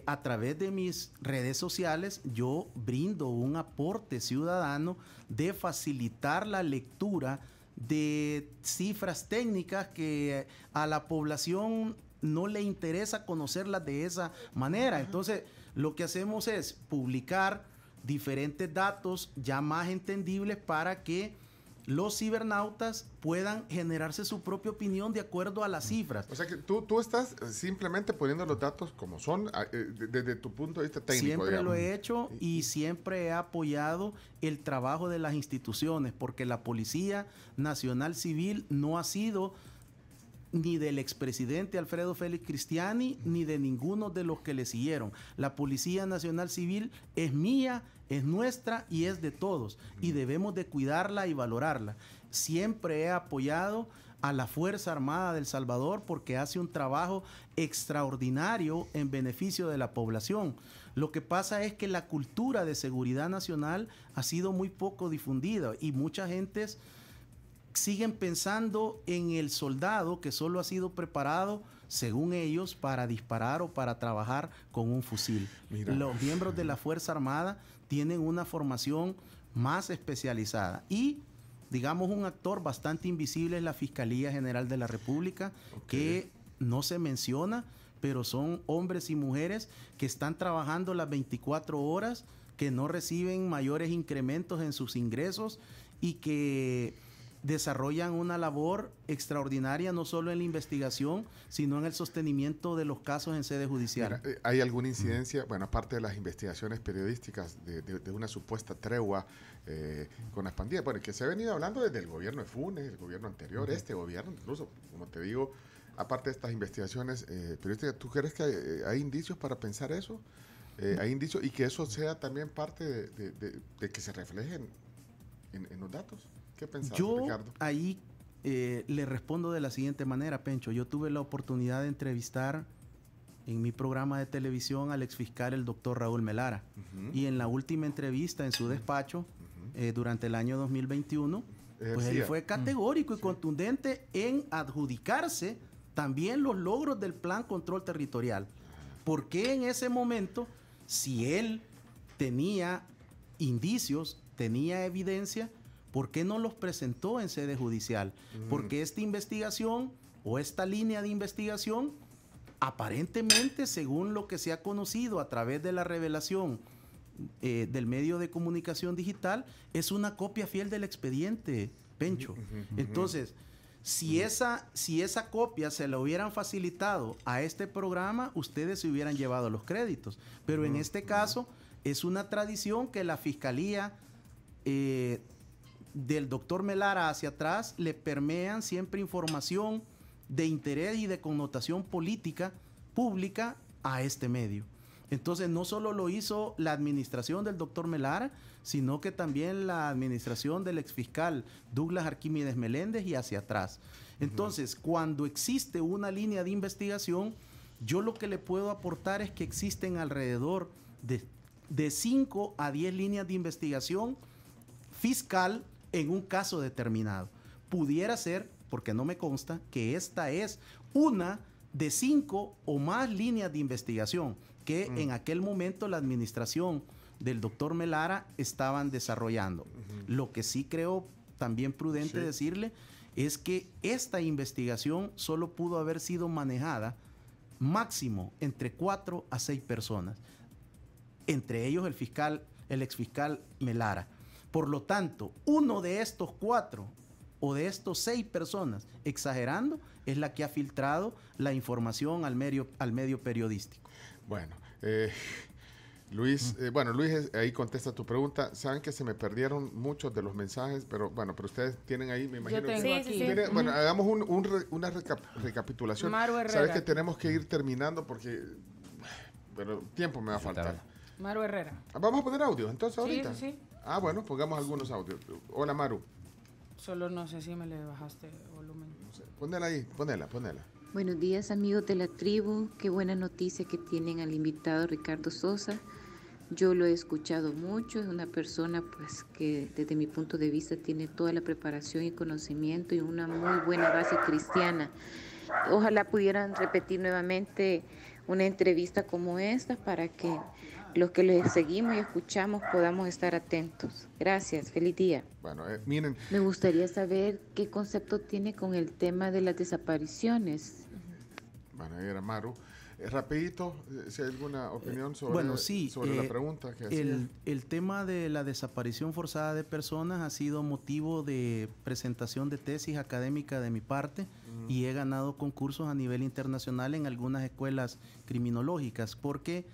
E: a través de mis redes sociales, yo brindo un aporte ciudadano de facilitar la lectura de cifras técnicas que a la población no le interesa conocerlas de esa manera. Entonces, lo que hacemos es publicar diferentes datos ya más entendibles para que los cibernautas puedan generarse su propia opinión de acuerdo a las cifras.
C: O sea que tú estás simplemente poniendo los datos como son desde tu punto de vista técnico.
E: Siempre
C: digamos.
E: lo he hecho y siempre he apoyado el trabajo de las instituciones, porque la Policía Nacional Civil no ha sido ni del expresidente Alfredo Félix Cristiani, ni de ninguno de los que le siguieron. La Policía Nacional Civil es mía, es nuestra y es de todos. Y debemos de cuidarla y valorarla. Siempre he apoyado a la Fuerza Armada de El Salvador porque hace un trabajo extraordinario en beneficio de la población. Lo que pasa es que la cultura de seguridad nacional ha sido muy poco difundida y mucha gente siguen pensando en el soldado que solo ha sido preparado, según ellos, para disparar o para trabajar con un fusil.
C: Mira.
E: Los miembros de la Fuerza Armada tienen una formación más especializada y, digamos, un actor bastante invisible es la Fiscalía General de la República, que no se menciona, pero son hombres y mujeres que están trabajando las 24 horas, que no reciben mayores incrementos en sus ingresos y que desarrollan una labor extraordinaria no solo en la investigación, sino en el sostenimiento de los casos en sede judicial.
C: Mira, ¿hay alguna incidencia, bueno, aparte de las investigaciones periodísticas de una supuesta tregua con las pandillas, bueno, que se ha venido hablando desde el gobierno de Funes, el gobierno anterior, este gobierno, incluso, como te digo, aparte de estas investigaciones periodísticas, ¿tú crees que hay indicios para pensar eso? ¿Hay indicios y que eso sea también parte de que se reflejen en los datos? ¿Qué pensás, Ricardo?
E: Ahí le respondo de la siguiente manera, Pencho. Yo tuve la oportunidad de entrevistar en mi programa de televisión al exfiscal, el doctor Raúl Melara. Y en la última entrevista en su despacho, durante el año 2021, pues él fue categórico y contundente en adjudicarse también los logros del Plan Control Territorial. Porque en ese momento, si él tenía indicios, tenía evidencia, ¿por qué no los presentó en sede judicial? Porque esta investigación o esta línea de investigación, aparentemente, según lo que se ha conocido a través de la revelación del medio de comunicación digital, es una copia fiel del expediente, Pencho. Entonces, si esa copia se la hubieran facilitado a este programa, ustedes se hubieran llevado los créditos. Pero en este caso, es una tradición que la Fiscalía del doctor Melara hacia atrás le permean siempre información de interés y de connotación política pública a este medio. Entonces no solo lo hizo la administración del doctor Melara, sino que también la administración del exfiscal Douglas Arquímedes Meléndez y hacia atrás. Entonces, cuando existe una línea de investigación, yo lo que le puedo aportar es que existen alrededor de 5 a 10 líneas de investigación fiscal en un caso determinado. Pudiera ser, porque no me consta, que esta es una de 5 o más líneas de investigación que en aquel momento la administración del doctor Melara estaban desarrollando. Lo que sí creo también prudente decirle es que esta investigación solo pudo haber sido manejada máximo entre 4 a 6 personas, entre ellos el exfiscal Melara. Por lo tanto, uno de estos 4 o de estos 6 personas, exagerando, es la que ha filtrado la información al medio periodístico.
C: Bueno, Luis, Luis ahí contesta tu pregunta. Saben que se me perdieron muchos de los mensajes, pero ustedes tienen ahí, me imagino.
D: Yo tengo
C: que,
D: aquí.
C: Tiene, bueno, hagamos una recapitulación.
D: Maru Herrera.
C: Sabes que tenemos que ir terminando porque, tiempo me va a faltar.
G: Maru Herrera.
C: Vamos a poner audio, entonces ahorita.
G: Sí.
C: Ah, bueno, pongamos algunos audios. Hola, Maru.
G: Solo no sé si me le bajaste volumen.
C: No sé. Ponela ahí, ponela.
H: Buenos días, amigos de la tribu. Qué buena noticia que tienen al invitado Ricardo Sosa. Yo lo he escuchado mucho. Es una persona pues que desde mi punto de vista tiene toda la preparación y conocimiento y una muy buena base cristiana. Ojalá pudieran repetir nuevamente una entrevista como esta para que los que les seguimos y escuchamos podamos estar atentos. Gracias, feliz día.
C: Bueno, miren.
H: Me gustaría saber qué concepto tiene con el tema de las desapariciones.
C: Bueno, ahí era Maru. Rapidito, si hay alguna opinión sobre la pregunta que hacía.
E: El tema de la desaparición forzada de personas ha sido motivo de presentación de tesis académica de mi parte y he ganado concursos a nivel internacional en algunas escuelas criminológicas porque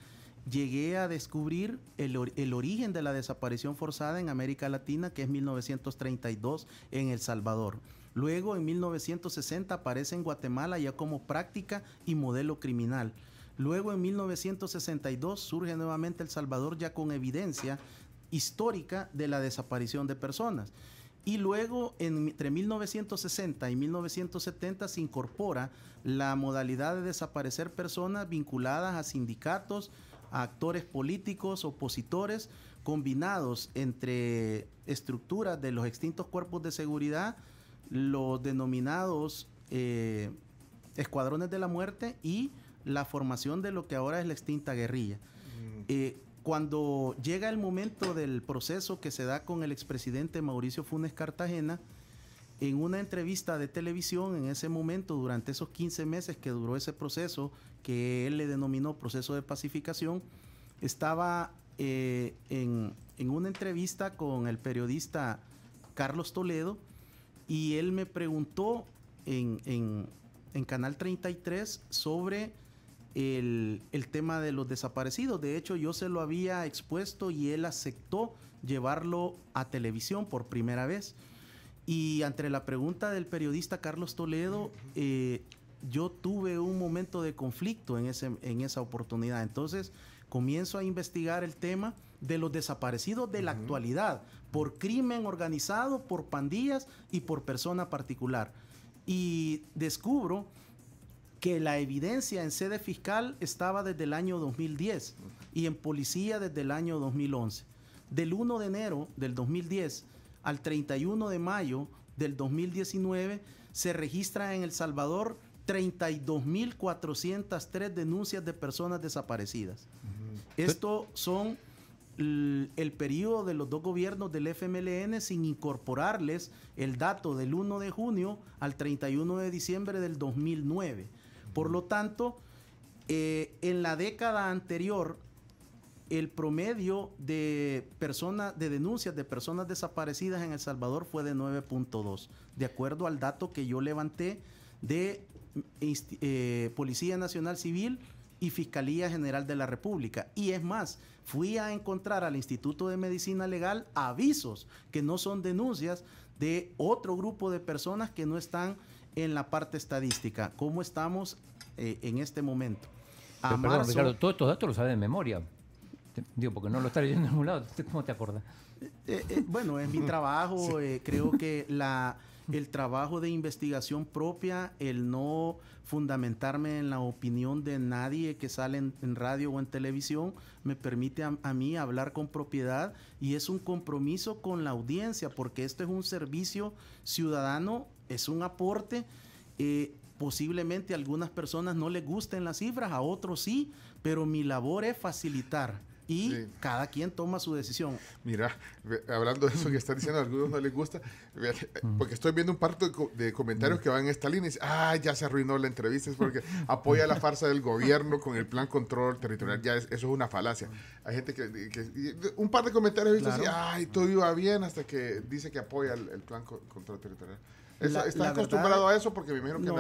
E: llegué a descubrir el origen de la desaparición forzada en América Latina, que es 1932 en El Salvador. Luego, en 1960, aparece en Guatemala ya como práctica y modelo criminal. Luego, en 1962, surge nuevamente El Salvador ya con evidencia histórica de la desaparición de personas. Y luego, entre 1960 y 1970, se incorpora la modalidad de desaparecer personas vinculadas a sindicatos, a actores políticos, opositores, combinados entre estructuras de los extintos cuerpos de seguridad, los denominados escuadrones de la muerte y la formación de lo que ahora es la extinta guerrilla. Cuando llega el momento del proceso que se da con el expresidente Mauricio Funes Cartagena, en una entrevista de televisión, en ese momento, durante esos 15 meses que duró ese proceso, que él le denominó proceso de pacificación, estaba en una entrevista con el periodista Carlos Toledo, y él me preguntó en Canal 33 sobre el tema de los desaparecidos. De hecho, yo se lo había expuesto y él aceptó llevarlo a televisión por primera vez. Y ante la pregunta del periodista Carlos Toledo, yo tuve un momento de conflicto en esa oportunidad. Entonces, comienzo a investigar el tema de los desaparecidos de la actualidad, por crimen organizado, por pandillas y por persona particular. Y descubro que la evidencia en sede fiscal estaba desde el año 2010 y en policía desde el año 2011. Del 1 de enero del 2010 al 31 de mayo del 2019 se registra en El Salvador 32.403 denuncias de personas desaparecidas. Esto son el periodo de los dos gobiernos del FMLN sin incorporarles el dato del 1 de junio al 31 de diciembre del 2009. Por lo tanto, en la década anterior, el promedio de denuncias de personas desaparecidas en El Salvador fue de 9.2, de acuerdo al dato que yo levanté de Policía Nacional Civil y Fiscalía General de la República. Y es más, fui a encontrar al Instituto de Medicina Legal avisos que no son denuncias de otro grupo de personas que no están en la parte estadística. ¿Cómo estamos en este momento?
F: Perdón, Ricardo, todos estos datos los sabes de memoria. Digo, porque no lo estás leyendo en ningún lado. ¿Cómo te acuerdas?
E: Bueno, es mi trabajo. Creo que el trabajo de investigación propia, el no fundamentarme en la opinión de nadie que sale en radio o en televisión, me permite a mí hablar con propiedad, y es un compromiso con la audiencia, porque esto es un servicio ciudadano, es un aporte. Posiblemente a algunas personas no les gusten las cifras, a otros sí, pero mi labor es facilitar. Y cada quien toma su decisión.
C: Mira, hablando de eso que están diciendo, a algunos no les gusta, porque estoy viendo un par de comentarios que van en esta línea y dicen, ya se arruinó la entrevista, es porque apoya la farsa del gobierno con el plan control territorial. Ya eso es una falacia. Hay gente que un par de comentarios he visto así, todo iba bien, hasta que dice que apoya el plan control territorial. ¿Estás acostumbrado a eso? Porque me imagino que en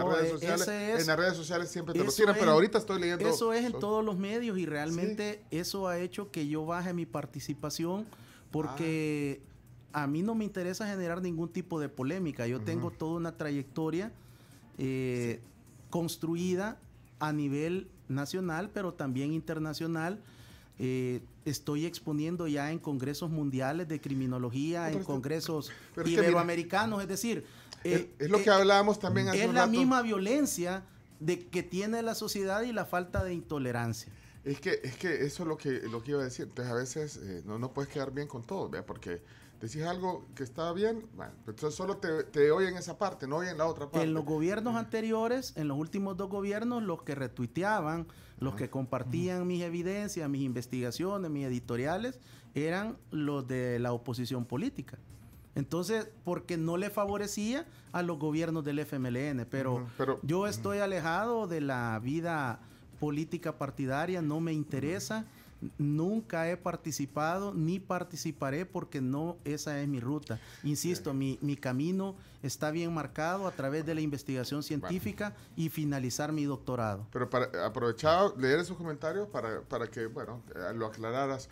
C: las redes sociales siempre te lo tiran, pero ahorita estoy leyendo.
E: Eso es en todos los medios, y realmente eso ha hecho hecho que yo baje mi participación porque a mí no me interesa generar ningún tipo de polémica. Yo tengo toda una trayectoria construida a nivel nacional, pero también internacional. Estoy exponiendo ya en congresos mundiales de criminología, en congresos iberoamericanos, es decir...
C: es lo que hablábamos también hace un
E: la
C: rato.
E: misma violencia que tiene la sociedad y la falta de intolerancia.
C: Es que eso es lo que iba a decir. Entonces a veces no puedes quedar bien con todo, ¿vea? Porque decís algo que está bien, bueno, entonces solo te oyen esa parte, no oyen la otra parte.
E: En los gobiernos anteriores, en los últimos 2 gobiernos, los que retuiteaban, los que compartían mis evidencias, mis investigaciones, mis editoriales, eran los de la oposición política. Entonces, porque no le favorecía a los gobiernos del FMLN, pero yo estoy alejado de la vida política partidaria, no me interesa, nunca he participado ni participaré porque no, esa es mi ruta. Insisto, mi camino está bien marcado a través de la investigación científica y finalizar mi doctorado.
C: Pero aprovechaba leer esos comentarios para que, bueno, lo aclararas.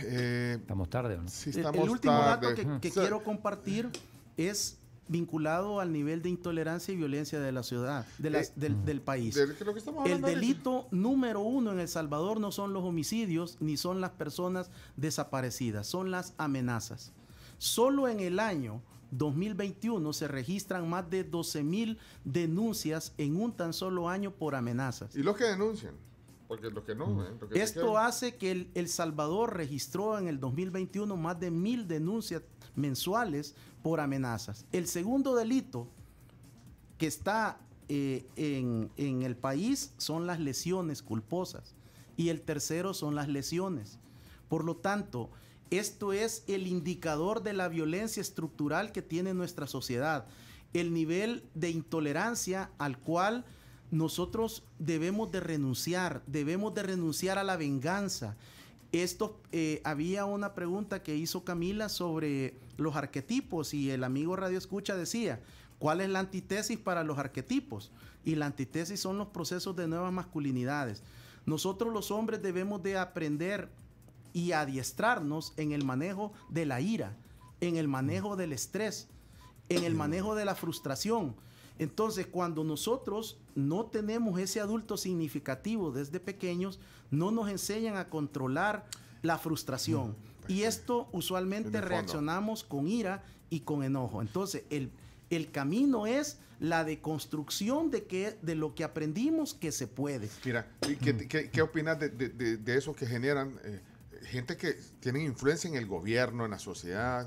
F: ¿Estamos tarde o no?
C: Sí, estamos
E: el último
C: tarde.
E: dato que quiero compartir es vinculado al nivel de intolerancia y violencia de la ciudad, del país. El delito número 1 en El Salvador no son los homicidios ni son las personas desaparecidas, son las amenazas. Solo en el año 2021 se registran más de 12,000 denuncias en un tan solo año por amenazas.
C: ¿Y los que denuncian? Porque los que no.
E: Esto hace que El Salvador registró en el 2021 más de 1,000 denuncias mensuales por amenazas. El segundo delito que está en el país son las lesiones culposas y el tercero son las lesiones. Por lo tanto, esto es el indicador de la violencia estructural que tiene nuestra sociedad, el nivel de intolerancia al cual nosotros debemos de renunciar a la venganza. Había una pregunta que hizo Camila sobre los arquetipos y el amigo Radio Escucha decía, ¿cuál es la antítesis para los arquetipos? Y la antítesis son los procesos de nuevas masculinidades. Nosotros los hombres debemos de aprender y adiestrarnos en el manejo de la ira, en el manejo del estrés, en el manejo de la frustración. Entonces, cuando nosotros no tenemos ese adulto significativo desde pequeños, no nos enseñan a controlar la frustración. Y esto usualmente reaccionamos con ira y con enojo. Entonces, el camino es la deconstrucción de lo que aprendimos que se puede.
C: Mira, ¿qué opinas de eso que generan gente que tiene influencia en el gobierno, en la sociedad,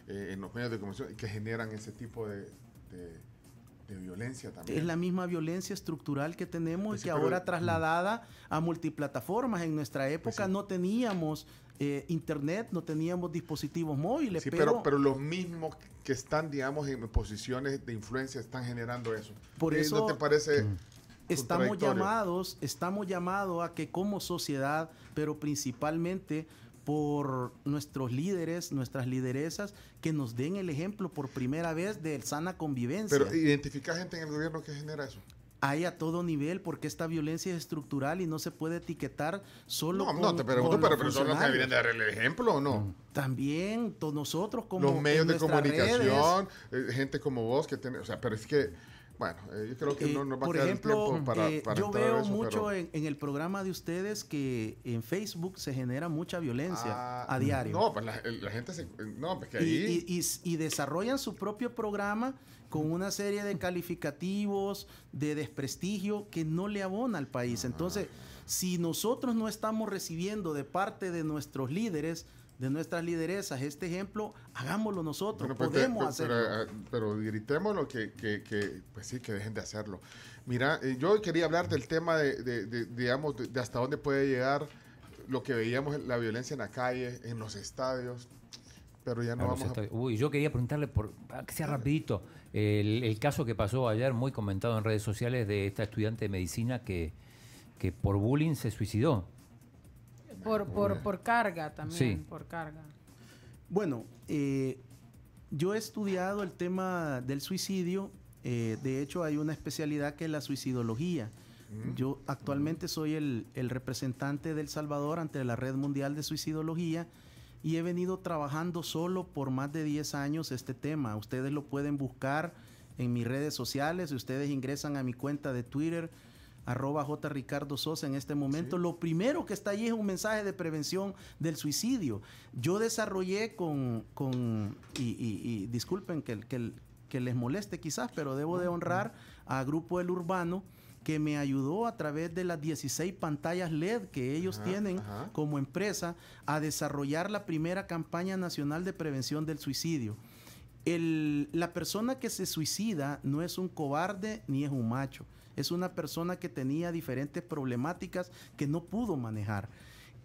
C: en los medios de comunicación, que generan ese tipo de violencia también?
E: Es la misma violencia estructural que tenemos y que ahora trasladada a multiplataformas. En nuestra época no teníamos internet, no teníamos dispositivos móviles.
C: Sí, pero los mismos que están, digamos, en posiciones de influencia están generando eso.
E: Por eso
C: ¿no te parece
E: estamos llamados a que como sociedad, pero principalmente por nuestros líderes, nuestras lideresas, que nos den el ejemplo por primera vez de sana convivencia.
C: Pero ¿identifica gente en el gobierno que genera eso?
E: Hay a todo nivel, porque esta violencia es estructural y no se puede etiquetar solo con
C: No, te pregunto, pero son los que deberían dar el ejemplo, ¿o no?
E: También nosotros como
C: los medios de comunicación, gente como vos que tiene, o sea, pero es que bueno, yo creo que no nos va a quedar tiempo para
E: yo veo eso, mucho en el programa de ustedes que en Facebook se genera mucha violencia a diario.
C: No, pues la gente se... No, pues que ahí...
E: Y desarrollan su propio programa con una serie de calificativos, de desprestigio que no le abona al país. Entonces, si nosotros no estamos recibiendo de parte de nuestros líderes, de nuestras lideresas, este ejemplo, hagámoslo nosotros, bueno, podemos hacerlo.
C: Pero gritémoslo que pues sí, que dejen de hacerlo. Mira, yo quería hablar del tema digamos, de hasta dónde puede llegar lo que veíamos, la violencia en la calle, en los estadios, pero ya no vamos a...
F: Uy, yo quería preguntarle, que sea rapidito, el caso que pasó ayer, muy comentado en redes sociales, de esta estudiante de medicina que por bullying se suicidó.
G: Por carga también, sí. Por carga.
E: Bueno, yo he estudiado el tema del suicidio. De hecho, hay una especialidad que es la suicidología. Yo actualmente soy el representante de El Salvador ante la Red Mundial de Suicidología y he venido trabajando solo por más de 10 años este tema. Ustedes lo pueden buscar en mis redes sociales. Ustedes ingresan a mi cuenta de Twitter, @JRicardoSosa en este momento. Sí. Lo primero que está allí es un mensaje de prevención del suicidio. Yo desarrollé y disculpen que les moleste quizás, pero debo de honrar a Grupo El Urbano, que me ayudó a través de las 16 pantallas LED que ellos tienen como empresa a desarrollar la primera campaña nacional de prevención del suicidio. La persona que se suicida no es un cobarde ni es un macho. Es una persona que tenía diferentes problemáticas que no pudo manejar.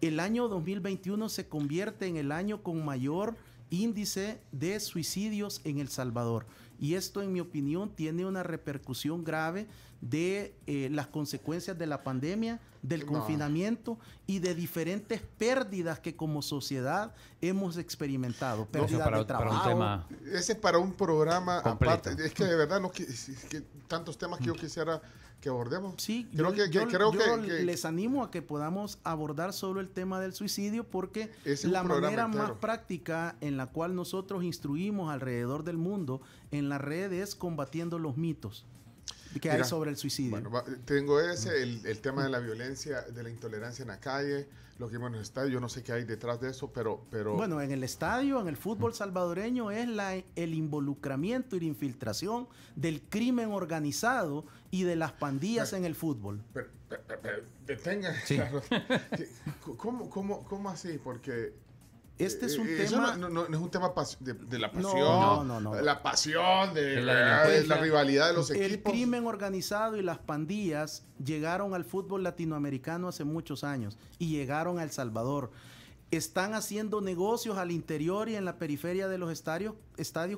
E: El año 2021 se convierte en el año con mayor índice de suicidios en El Salvador. Y esto, en mi opinión, tiene una repercusión grave de las consecuencias de la pandemia, del confinamiento y de diferentes pérdidas que como sociedad hemos experimentado. Pérdida de trabajo.
C: Ese es para un programa completo. Aparte. Es que de verdad es que tantos temas que yo quisiera que abordemos.
E: Sí,
C: creo que
E: les animo a que podamos abordar solo el tema del suicidio, porque la manera más práctica en la cual nosotros instruimos alrededor del mundo en la red es combatiendo los mitos que hay sobre el suicidio.
C: Bueno, tengo el tema de la violencia, de la intolerancia en la calle, lo que vimos en el estadio. Yo no sé qué hay detrás de eso, pero...
E: Bueno, en el estadio, en el fútbol salvadoreño, es el involucramiento y la infiltración del crimen organizado y de las pandillas en el fútbol.
C: Pero detenga. Sí. ¿Cómo así? Porque...
E: Este es un tema...
C: No es un tema de la pasión.
E: No.
C: La pasión, de la rivalidad de los equipos.
E: El crimen organizado y las pandillas llegaron al fútbol latinoamericano hace muchos años y llegaron a El Salvador. Están haciendo negocios al interior y en la periferia de los estadios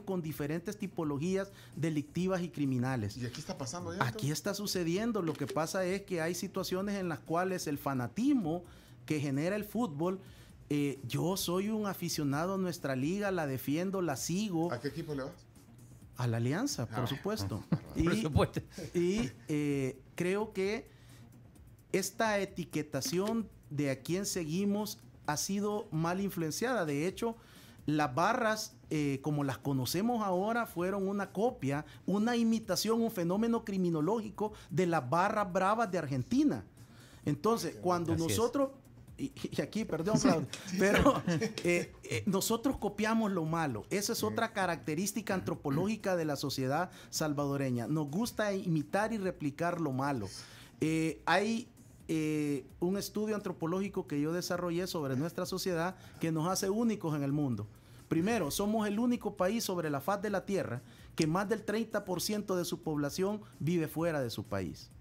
E: con diferentes tipologías delictivas y criminales.
C: ¿Y aquí está pasando ya?
E: Aquí está sucediendo. Lo que pasa es que hay situaciones en las cuales el fanatismo que genera el fútbol... yo soy un aficionado a nuestra liga, la defiendo, la sigo.
C: ¿A qué equipo le vas?
E: A la Alianza, por supuesto. Y creo que esta etiquetación de a quién seguimos ha sido mal influenciada. De hecho, las barras, como las conocemos ahora, fueron una copia, una imitación, un fenómeno criminológico de las barras bravas de Argentina. Entonces, cuando nosotros... Y aquí, perdón, Claudio, pero nosotros copiamos lo malo. Esa es otra característica antropológica de la sociedad salvadoreña. Nos gusta imitar y replicar lo malo. Hay un estudio antropológico que yo desarrollé sobre nuestra sociedad que nos hace únicos en el mundo. Primero, somos el único país sobre la faz de la tierra que más del 30% de su población vive fuera de su país.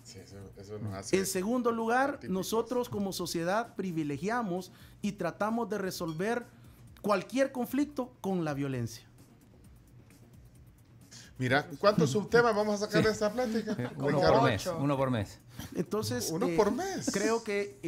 C: Sí, eso nos hace...
E: En segundo lugar, nosotros como sociedad privilegiamos y tratamos de resolver cualquier conflicto con la violencia.
C: Mira, ¿cuántos subtemas vamos a sacar de esta plática?
F: Uno por mes.
E: Entonces,
C: ¿Uno por mes?
E: Creo que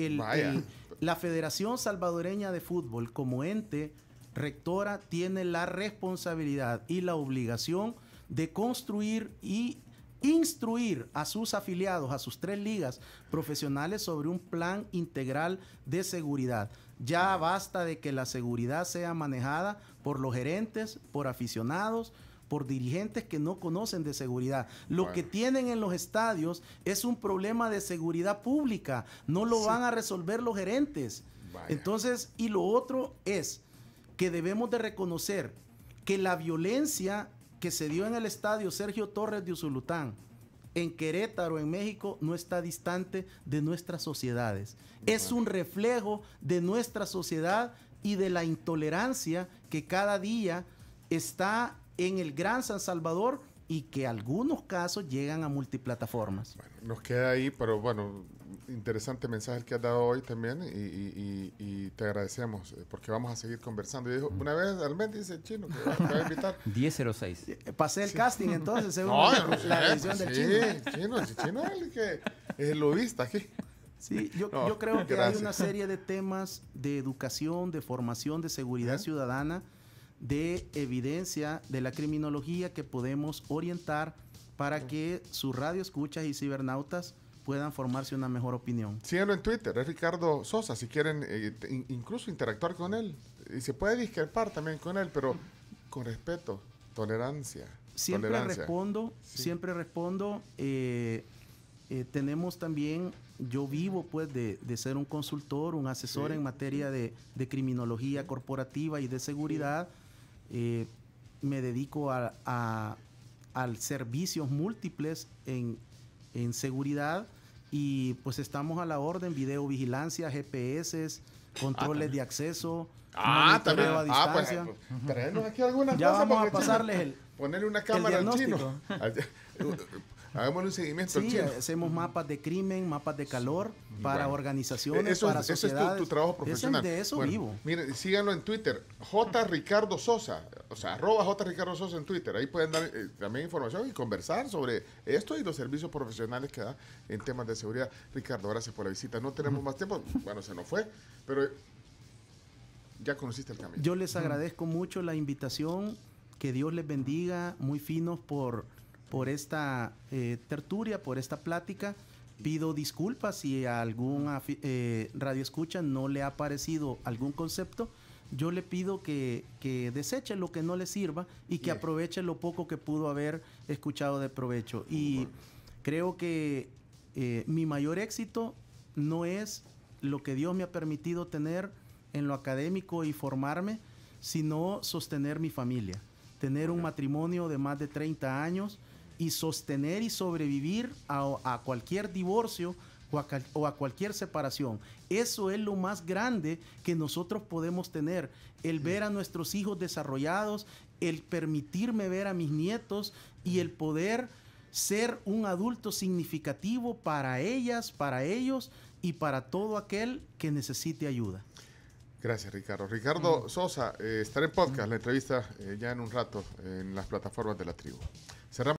E: la Federación Salvadoreña de Fútbol como ente rectora tiene la responsabilidad y la obligación de construir y instruir a sus afiliados, a sus 3 ligas profesionales sobre un plan integral de seguridad. Ya basta de que la seguridad sea manejada por los gerentes, por aficionados, por dirigentes que no conocen de seguridad. Lo que tienen en los estadios es un problema de seguridad pública, no lo van a resolver los gerentes. Entonces, y lo otro es que debemos de reconocer que la violencia que se dio en el estadio Sergio Torres de Usulután, en Querétaro, en México, no está distante de nuestras sociedades. Es un reflejo de nuestra sociedad y de la intolerancia que cada día está en el Gran San Salvador y que algunos casos llegan a multiplataformas.
C: Bueno, nos queda ahí, pero bueno, interesante mensaje el que has dado hoy también y te agradecemos porque vamos a seguir conversando. Y dijo, una vez al mes dice Chino que va a invitar.
F: 10:06.
E: Pasé el casting entonces, según la edición del Chino.
C: Chino es el que es el lobista aquí.
E: Sí, yo creo que hay una serie de temas de educación, de formación, de seguridad ciudadana, de evidencia de la criminología que podemos orientar para que sus radioescuchas y cibernautas puedan formarse una mejor opinión.
C: Síganlo en Twitter, es Ricardo Sosa, si quieren incluso interactuar con él. Y se puede discrepar también con él, pero con respeto, tolerancia.
E: Siempre respondo, siempre respondo. Tenemos también, yo vivo pues de ser un consultor, un asesor en materia de criminología corporativa y de seguridad. Me dedico a servicios múltiples en seguridad y pues estamos a la orden, videovigilancia, GPS, controles de acceso, monitoreo a distancia.
C: Pues, traernos aquí algunas
E: ya
C: cosas.
E: vamos a pasarles
C: ponerle una cámara al chino. Hagámosle un seguimiento al chino.
E: Hacemos mapas de crimen, mapas de calor para organizaciones, para sociedades.
C: Eso es tu trabajo profesional.
E: De eso vivo.
C: Miren, síganlo en Twitter, J. Ricardo Sosa, o sea, @J. Ricardo Sosa en Twitter. Ahí pueden dar también información y conversar sobre esto y los servicios profesionales que da en temas de seguridad. Ricardo, gracias por la visita. No tenemos más tiempo, bueno, se nos fue, pero ya conociste el camino.
E: Yo les agradezco mucho la invitación, que Dios les bendiga, muy finos por esta tertulia, por esta plática. Pido disculpas si a algún radio escucha no le ha parecido algún concepto. Yo le pido que deseche lo que no le sirva y que aproveche lo poco que pudo haber escuchado de provecho. Y creo que mi mayor éxito no es lo que Dios me ha permitido tener en lo académico y formarme, sino sostener mi familia. Tener un matrimonio de más de 30 años y sostener y sobrevivir a cualquier divorcio o a cualquier separación. Eso es lo más grande que nosotros podemos tener. El ver a nuestros hijos desarrollados, el permitirme ver a mis nietos y el poder ser un adulto significativo para ellas, para ellos y para todo aquel que necesite ayuda.
C: Gracias, Ricardo. Ricardo Sosa, estará en podcast, la entrevista ya en un rato en las plataformas de La Tribu. Cerramos.